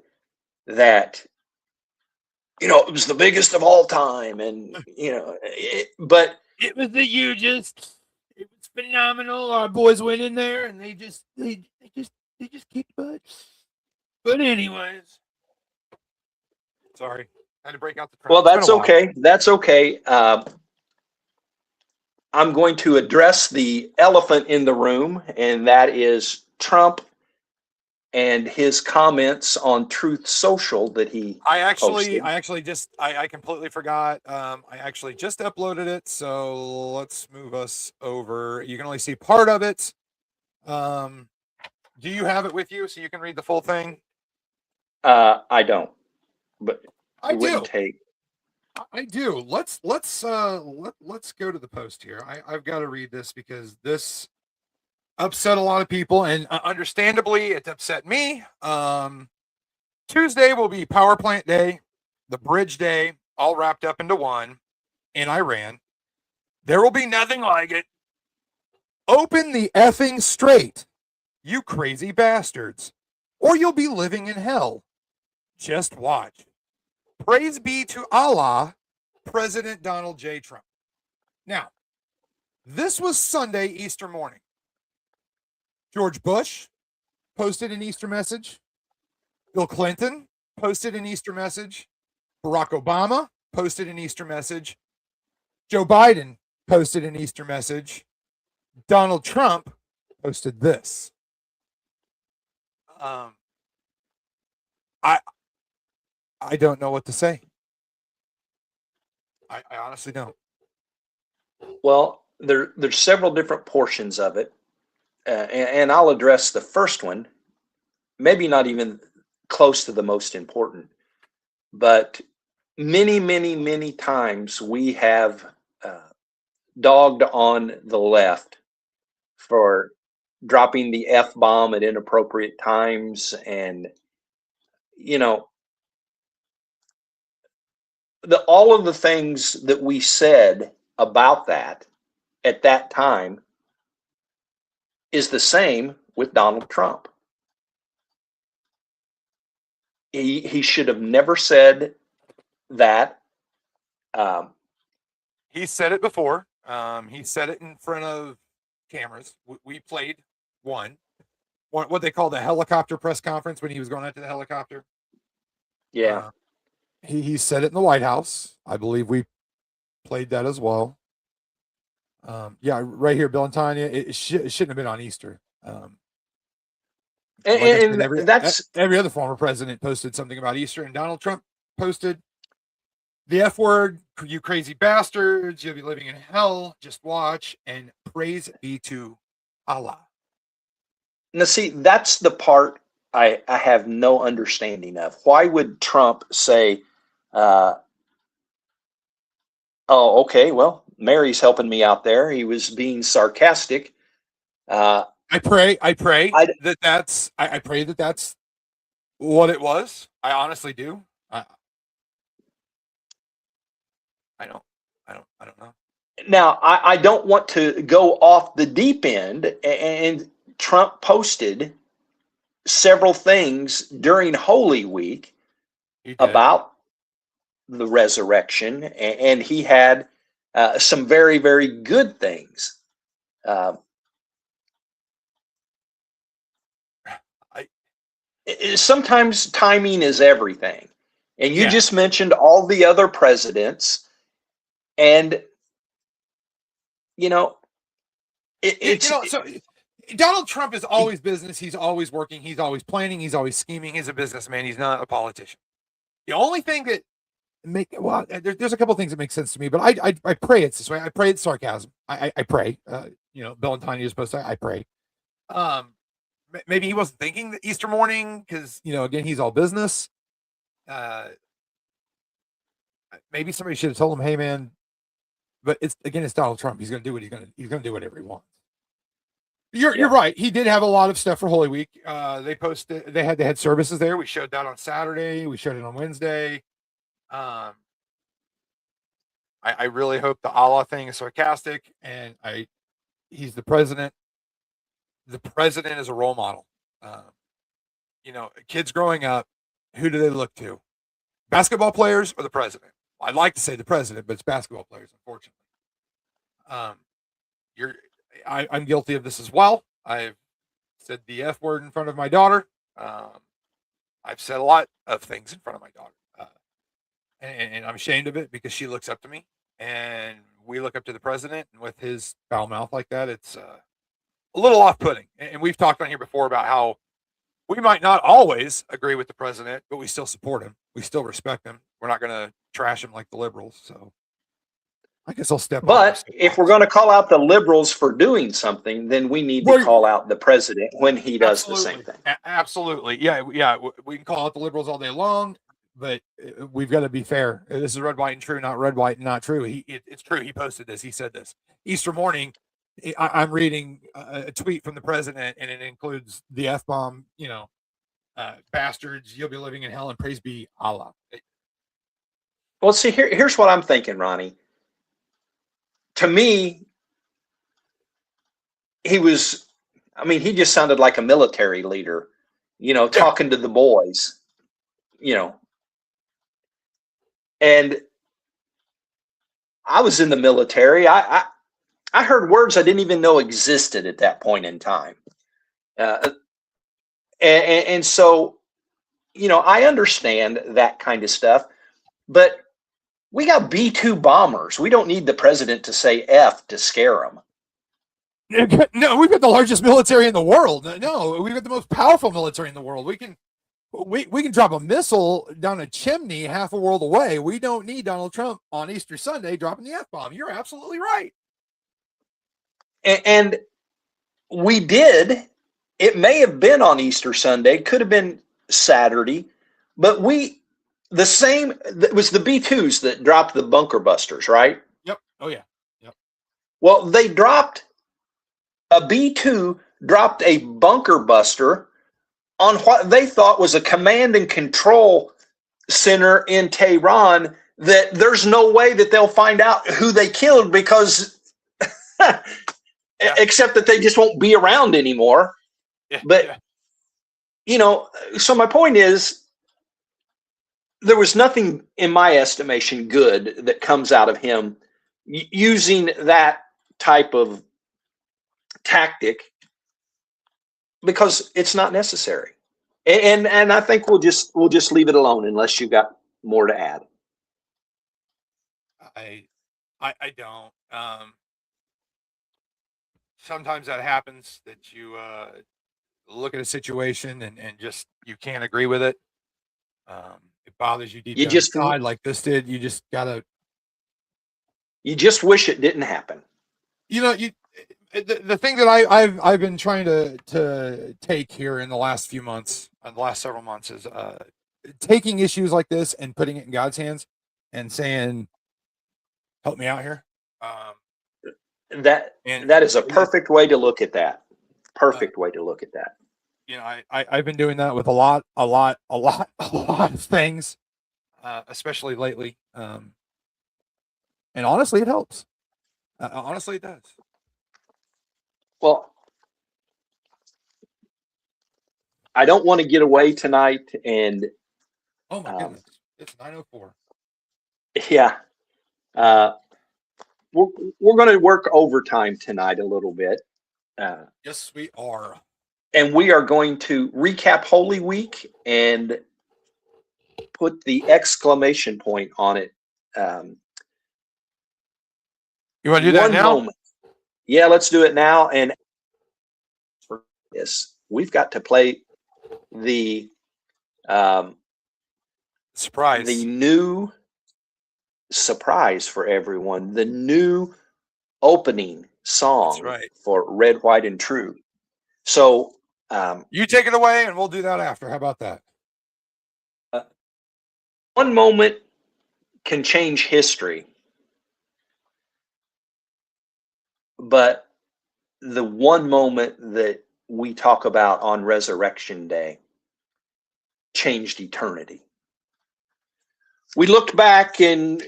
that, it was the biggest of all time, and but it was the hugest. It was phenomenal. Our boys went in there and they just kicked butt. But anyways, sorry, I had to break out the. Well, that's okay. That's okay. I'm going to address the elephant in the room, and that is Trump and his comments on Truth Social that he posted. I completely forgot. I actually just uploaded it, so let's move us over. You can only see part of it. Do you have it with you so you can read the full thing? I don't, but I wouldn't take. I do. Let's go to the post here. I've got to read this because this upset a lot of people, and understandably, it upset me. Tuesday will be Power Plant Day, the Bridge Day, all wrapped up into one in Iran. There will be nothing like it. Open the effing straight, you crazy bastards, or you'll be living in hell. Just watch. Praise be to Allah, President Donald J. Trump. Now, This was Sunday, Easter morning. George Bush posted an Easter message. Bill Clinton posted an Easter message. Barack Obama posted an Easter message. Joe Biden posted an Easter message. Donald Trump posted this. I don't know what to say. I honestly don't. Well, there's several different portions of it, and I'll address the first one. Maybe not even close to the most important, but many, many, many times we have dogged on the left for dropping the F-bomb at inappropriate times, and all of the things that we said about that at that time is the same with Donald Trump. He should have never said that. He said it before. He said it in front of cameras. We played what they call the helicopter press conference when he was going out to the helicopter. Yeah. He said it in the White House. I believe we played that as well. Yeah, right here, Bill and Tanya. It shouldn't have been on Easter. And every other former president posted something about Easter, and Donald Trump posted the F word, you crazy bastards, you'll be living in hell, just watch, and praise be to Allah. Now, see, that's the part I have no understanding of. Why would Trump say, oh, okay, well, Mary's helping me out there. He was being sarcastic. I pray that that's what it was. I honestly do. I don't know. Now, I don't want to go off the deep end, and Trump posted several things during Holy Week about the resurrection, and he had some very, very good things. Sometimes timing is everything. And you just mentioned all the other presidents, and so Donald Trump is always business. He's always working. He's always planning. He's always scheming. He's a businessman. He's not a politician. The only thing that there's a couple of things that make sense to me, but I pray it's this way. I pray it's sarcasm. I pray. Bill and Tanya is supposed to. I pray. Maybe he wasn't thinking that Easter morning because again he's all business. Maybe somebody should have told him, "Hey, man." But it's Donald Trump. He's going to do what he's going to do whatever he wants. You're right. He did have a lot of stuff for Holy Week. They posted. They had services there. We showed that on Saturday. We showed it on Wednesday. I really hope the Allah thing is sarcastic, and he's the president. The president is a role model. Kids growing up, who do they look to? Basketball players or the president? I'd like to say the president, but it's basketball players, unfortunately. I'm guilty of this as well. I've said the F word in front of my daughter. I've said a lot of things in front of my daughter. And I'm ashamed of it because she looks up to me and we look up to the president, and with his foul mouth like that, it's a little off-putting. And we've talked on here before about how we might not always agree with the president, but we still support him. We still respect him. We're not going to trash him like the liberals. So I guess I'll step. But if we're going to call out the liberals for doing something, then we need to call out the president when he does the same thing. Absolutely. Yeah. We can call out the liberals all day long, but we've got to be fair. This is red, white, and true, not red, white, and not true. It's true. He posted this. He said this. Easter morning, I'm reading a tweet from the president, and it includes the F-bomb, bastards, you'll be living in hell, and praise be Allah. Well, see, here's what I'm thinking, Ronnie. To me, he just sounded like a military leader, talking to the boys, and I was in the military. I I heard words I didn't even know existed at that point in time. And so, I understand that kind of stuff, but we got B-2 bombers. We don't need the president to say F to scare them. No, we've got the largest military in the world. No, we've got the most powerful military in the world. We can drop a missile down a chimney half a world away. We don't need Donald Trump on Easter Sunday dropping the F-bomb. You're absolutely right. And we did. It may have been on Easter Sunday, could have been Saturday, but it was the B-2s that dropped the bunker busters, right? Yep. Oh, yeah. Yep. Well, a B-2 dropped a bunker buster on what they thought was a command and control center in Tehran that there's no way that they'll find out who they killed because except that they just won't be around anymore. But, so my point is there was nothing, in my estimation, good that comes out of him using that type of tactic because it's not necessary. And I think we'll just leave it alone unless you've got more to add. I don't. Sometimes that happens that you look at a situation and just you can't agree with it. It bothers you deep down inside, like this did. You just gotta. You just wish it didn't happen. The thing that I've been trying to take here in the last few months, the last several months, is taking issues like this and putting it in God's hands and saying, "Help me out here." That is a perfect way to look at that. Perfect way to look at that. I've been doing that with a lot of things, especially lately. And honestly, it helps. Honestly, it does. Well, I don't want to get away tonight, and oh my goodness, it's 9:04. Yeah, we're going to work overtime tonight a little bit. Yes, we are. And we are going to recap Holy Week and put the exclamation point on it. You want to do that now? Moment. Yeah, let's do it now. And for this, we've got to play the surprise. The new surprise for everyone. The new opening song for Red, White, and True. So you take it away, and we'll do that after. How about that? One moment can change history, but the one moment that we talk about on Resurrection Day changed eternity. We looked back, and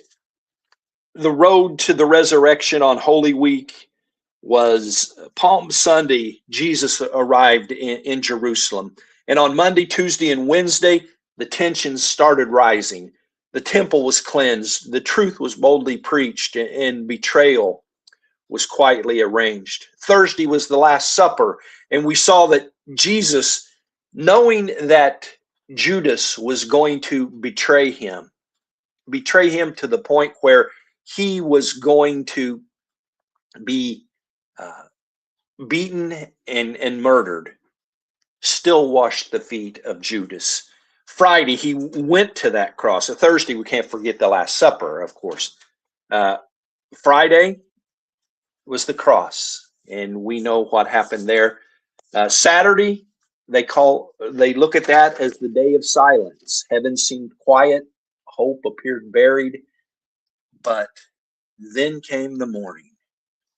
the road to the resurrection on Holy Week was Palm Sunday. Jesus arrived in Jerusalem. And on Monday, Tuesday, and Wednesday, the tensions started rising. The temple was cleansed. The truth was boldly preached, and betrayal was quietly arranged. Thursday was the Last Supper, and we saw that Jesus, knowing that Judas was going to betray him to the point where he was going to be beaten and murdered, still washed the feet of Judas. Friday, he went to that cross. Thursday, we can't forget the Last Supper, of course. Friday was the cross, and we know what happened there. Saturday, they look at that as the day of silence. Heaven seemed quiet, hope appeared buried, but then came the morning.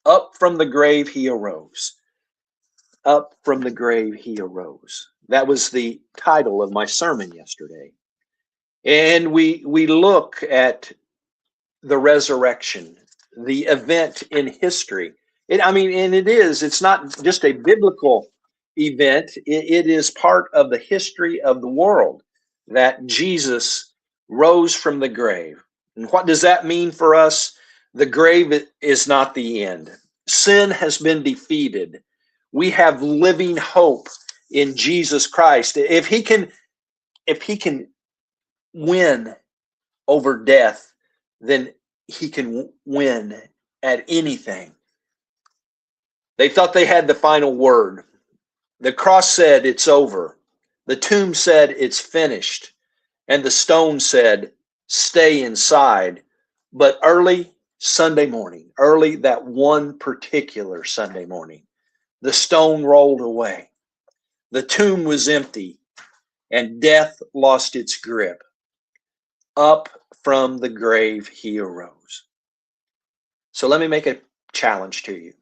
Up from the grave he arose. Up from the grave he arose. That was the title of my sermon yesterday. And we look at the resurrection, the event in history. It's not just a biblical event. It is part of the history of the world that Jesus rose from the grave. And what does that mean for us? The grave is not the end. Sin has been defeated. We have living hope in Jesus Christ. If he can win over death, then he can win at anything. They thought they had the final word. The cross said it's over. The tomb said it's finished. And the stone said, stay inside. But early Sunday morning, early that one particular Sunday morning, the stone rolled away. The tomb was empty, and death lost its grip. Up from the grave he arose. So let me make a challenge to you.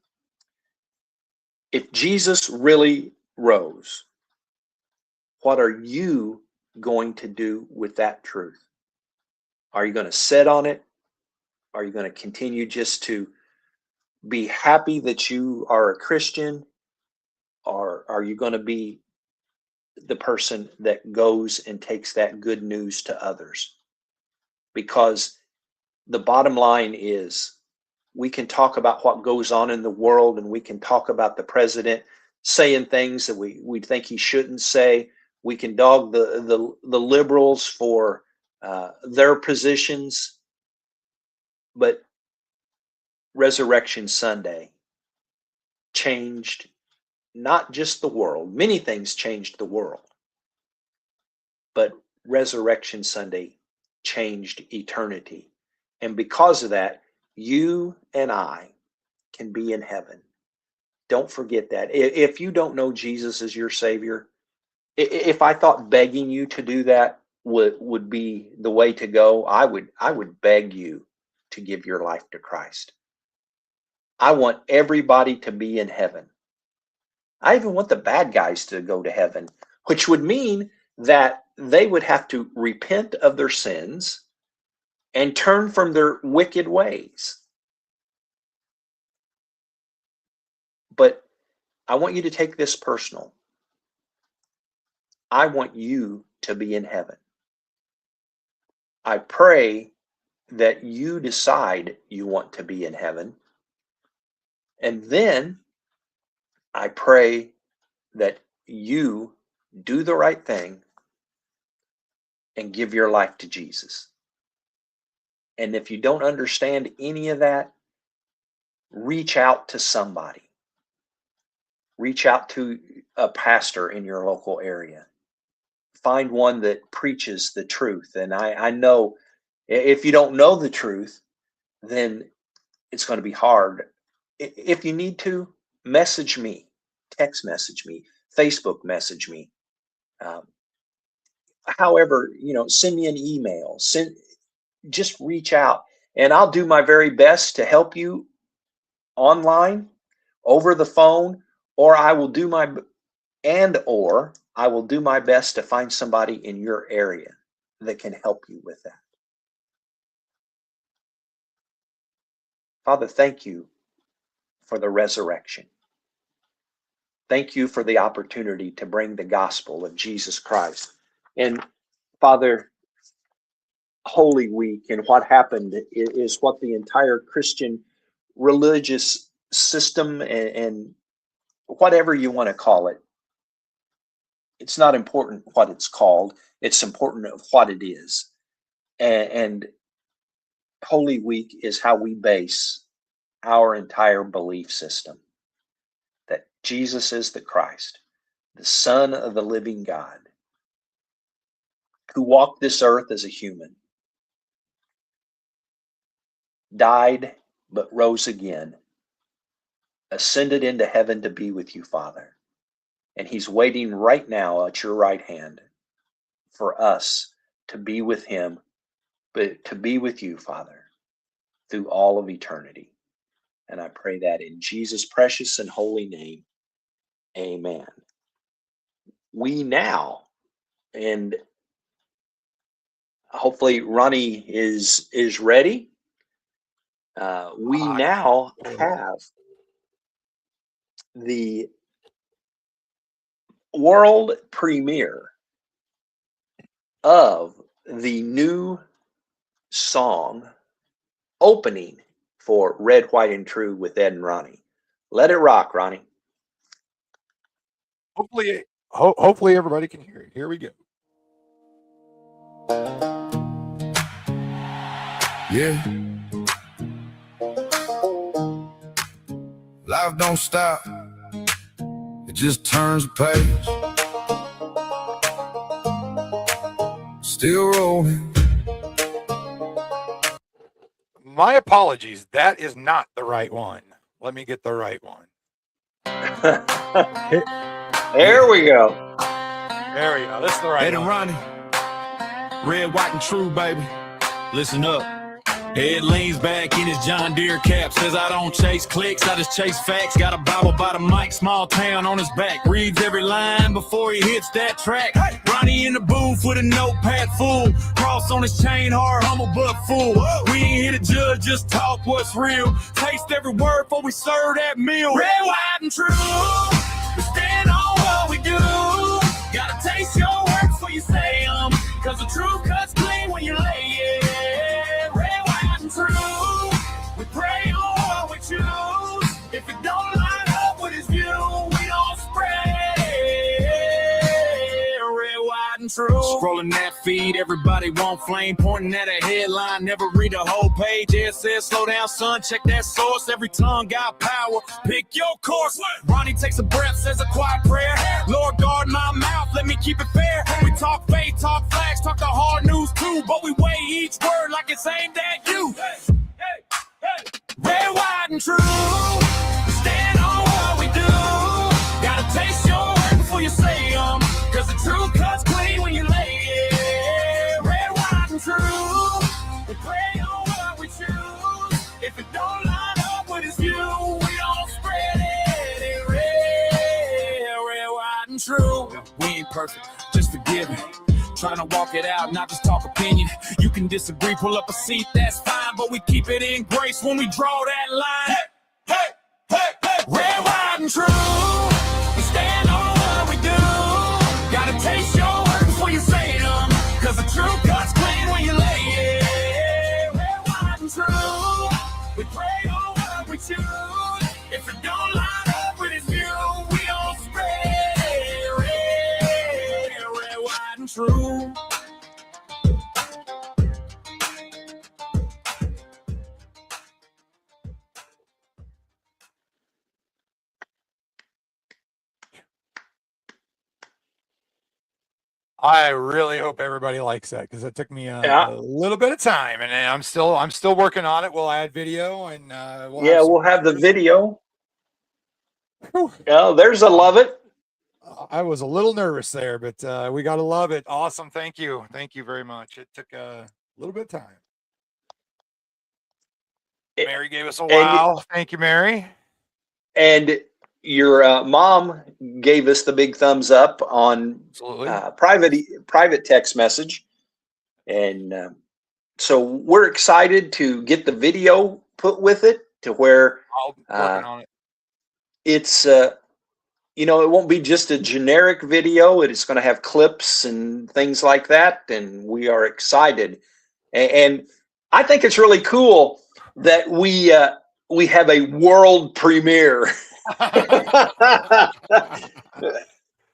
If Jesus really rose, what are you going to do with that truth? Are you going to sit on it? Are you going to continue just to be happy that you are a Christian? Or are you going to be the person that goes and takes that good news to others? Because the bottom line is, we can talk about what goes on in the world, and we can talk about the president saying things that we think he shouldn't say. We can dog the liberals for their positions. But Resurrection Sunday changed not just the world. Many things changed the world. But Resurrection Sunday changed eternity. And because of that, you and I can be in heaven. Don't forget that. If you don't know Jesus as your Savior, if I thought begging you to do that would be the way to go, I would beg you to give your life to Christ. I want everybody to be in heaven. I even want the bad guys to go to heaven, which would mean that they would have to repent of their sins and turn from their wicked ways. But I want you to take this personal. I want you to be in heaven. I pray that you decide you want to be in heaven. And then I pray that you do the right thing and give your life to Jesus. And if you don't understand any of that, reach out to somebody. Reach out to a pastor in your local area. Find one that preaches the truth. And I know if you don't know the truth, then it's going to be hard. If you need to, message me, text message me, Facebook message me. However, send me an email. Just reach out, and I'll do my very best to help you online, over the phone, or I will do my best to find somebody in your area that can help you with that. Father, thank you for the resurrection. Thank you for the opportunity to bring the gospel of Jesus Christ. And Father, Holy Week and what happened is what the entire Christian religious system and whatever you want to call it, it's not important what it's called. It's important of what it is. And Holy Week is how we base our entire belief system that Jesus is the Christ, the Son of the living God, who walked this earth as a human, died but rose again, ascended into heaven to be with you, Father. And he's waiting right now at your right hand for us to be with him, but to be with you, Father, through all of eternity. And I pray that in Jesus' precious and holy name. Amen. We now, and hopefully Ronnie is ready. We now have the world premiere of the new song opening for Red, White, and True with Ed and Ronnie. Let it rock, Ronnie. Hopefully everybody can hear it. Here we go. Yeah. Life don't stop. It just turns the page. Still rolling. My apologies. That is not the right one. Let me get the right one. There we go. There we go. This is the right Ed and one. Ronnie, red, white, and true, baby. Listen up. Ed leans back in his John Deere cap. Says I don't chase clicks, I just chase facts. Got a Bible by the mic, small town on his back. Reads every line before he hits that track. Ronnie in the booth with a notepad full. Cross on his chain, hard, humble, but full. We ain't here to judge, just talk what's real. Taste every word before we serve that meal. Red, white, and true. We stand on what we do. Gotta taste your words before you say them. Cause the truth cuts clean when you lay it. True. We pray on what we choose. If it don't line up with his view, we don't spread it. Red, white, and true. Scrolling that feed, everybody want flame, pointing at a headline, never read a whole page. It says, slow down, son, check that source. Every tongue got power, pick your course. Ronnie takes a breath, says a quiet prayer. Lord, guard my mouth, let me keep it fair. We talk faith, talk flags, talk the hard news too, but we weigh each word like it's aimed at you. Red, white, and true. Stand on what we do. Gotta taste your words before you say them. Cause the truth cuts clean when you lay it. Red, white, and true. We pray on what we choose. If it don't line up with his view, we don't spread it. Red, white, and true. We ain't perfect, just forgiving. Trying to walk it out, not just talk opinion. You can disagree, pull up a seat, that's fine. But we keep it in grace when we draw that line. Hey, hey, hey, hey. Red, white, and true. We stand on what we do. Gotta taste your words before you say them. Cause the truth cuts clean when you lay it. Red, white, and true. We pray on what we choose. If it don't line up with his view, we don't spread it. Red, white, and true. I really hope everybody likes that because it took me a little bit of time, and I'm still working on it. We'll add video, and we'll have the video. Oh, there's a love it. I was a little nervous there, but we got to love it. Awesome. Thank you very much. It took a little bit of time. Mary gave us a wow. Thank you, Mary. And your mom gave us the big thumbs up on private text message. And so we're excited to get the video put with it to where working on it. It's, it won't be just a generic video. It is going to have clips and things like that. And we are excited. And I think it's really cool that we have a world premiere. I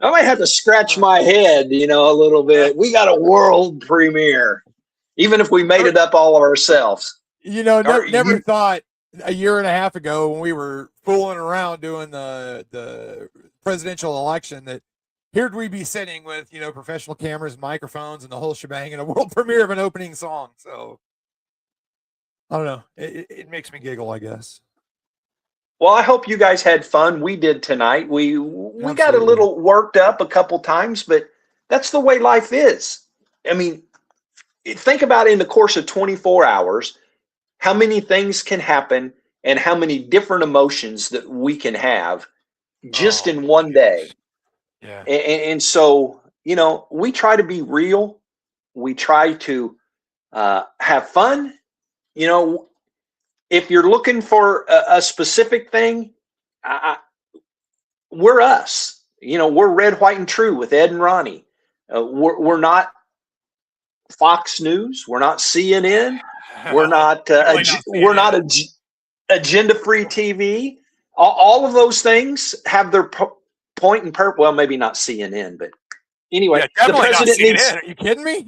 might have to scratch my head, a little bit. We got a world premiere, even if we made it up all of ourselves. Never thought a year and a half ago when we were fooling around doing the presidential election that here'd we be sitting with, professional cameras, microphones, and the whole shebang, and a world premiere of an opening song. So I don't know. It makes me giggle, I guess. Well, I hope you guys had fun. We did tonight. We got a little worked up a couple times, but that's the way life is. I mean, think about it in the course of 24 hours, how many things can happen and how many different emotions that we can have just in one day. Yeah. And so, we try to be real. We try to have fun. If you're looking for a specific thing, we're us. We're Red, White, and True with Ed and Ronnie. We're not Fox News. We're not CNN. We're not. We're not Agenda Free TV. all of those things have their point and purpose. Well, maybe not CNN, but anyway, Yeah, the definitely not president CNN. needs. Are you kidding me?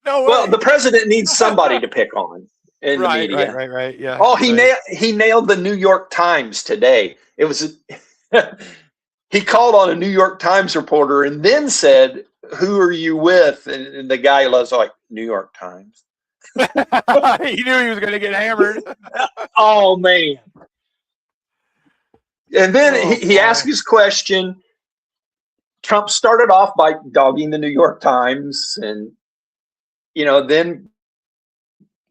No way. Well, the president needs somebody to pick on in the Right, media. right. Yeah. Oh, right. he nailed the New York Times today. It was he called on a New York Times reporter and then said, "Who are you with?" And the guy was like, "New York Times." He knew he was going to get hammered. Oh man! And then Oh, he asked boy. his question. Trump started off by dogging the New York Times, and then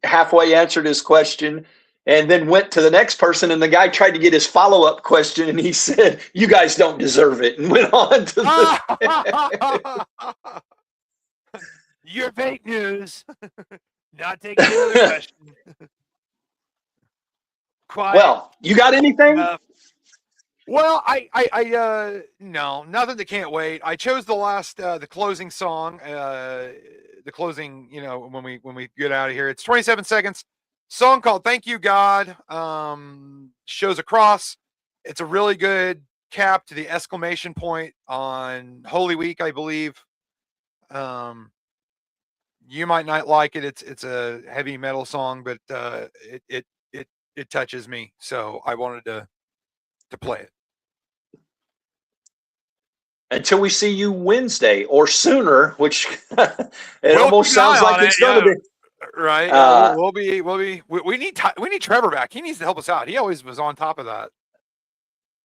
halfway answered his question, and then went to the next person, and the guy tried to get his follow-up question, and he said, "You guys don't deserve it," and went on to the You're fake news. Not taking another question. Quiet. Well, you got anything? Well, no, nothing that can't wait. I chose the closing song, the closing, when we get out of here. It's 27 seconds. Song called "Thank You God." Shows a cross. It's a really good cap to the exclamation point on Holy Week, I believe. You might not like it. It's a heavy metal song, but it touches me, so I wanted to play it. Until we see you Wednesday or sooner, which it We'll almost keep an sounds eye like on it's it, going to yeah. be. Right. Yeah, we need Trevor back. He needs to help us out. He always was on top of that.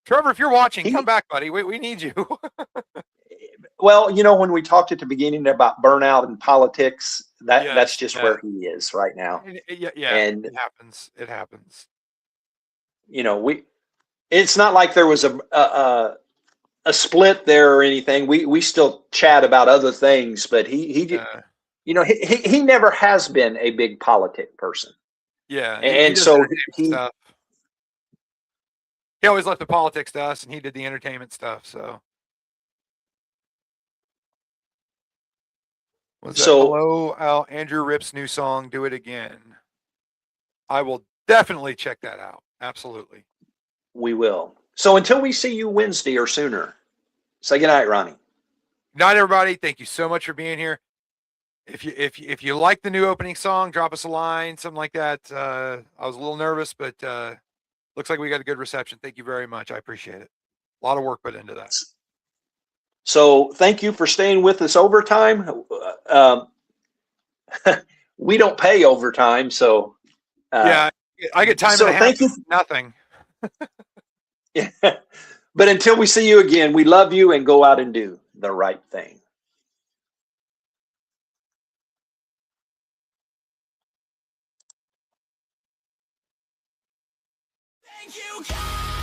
Trevor, if you're watching, come back, buddy. We need you. Well, when we talked at the beginning about burnout and politics, that's just yeah. where he is right now. Yeah, and it happens. It happens. It's not like there was a split there or anything. We still chat about other things, but he never has been a big politic person. Yeah, and he does so entertainment stuff. He always left the politics to us, and he did the entertainment stuff. So, hello, Al Andrew Rip's new song, "Do It Again." I will definitely check that out. Absolutely. We will. So until we see you Wednesday or sooner, say goodnight, Ronnie. Night, everybody. Thank you so much for being here. If you like the new opening song, drop us a line, something like that. I was a little nervous, but looks like we got a good reception. Thank you very much. I appreciate it. A lot of work put into that. So thank you for staying with us overtime. We don't pay overtime, so yeah, I get time and a half. Thank you. Nothing. Yeah. But until we see you again, we love you, and go out and do the right thing. Thank you, God.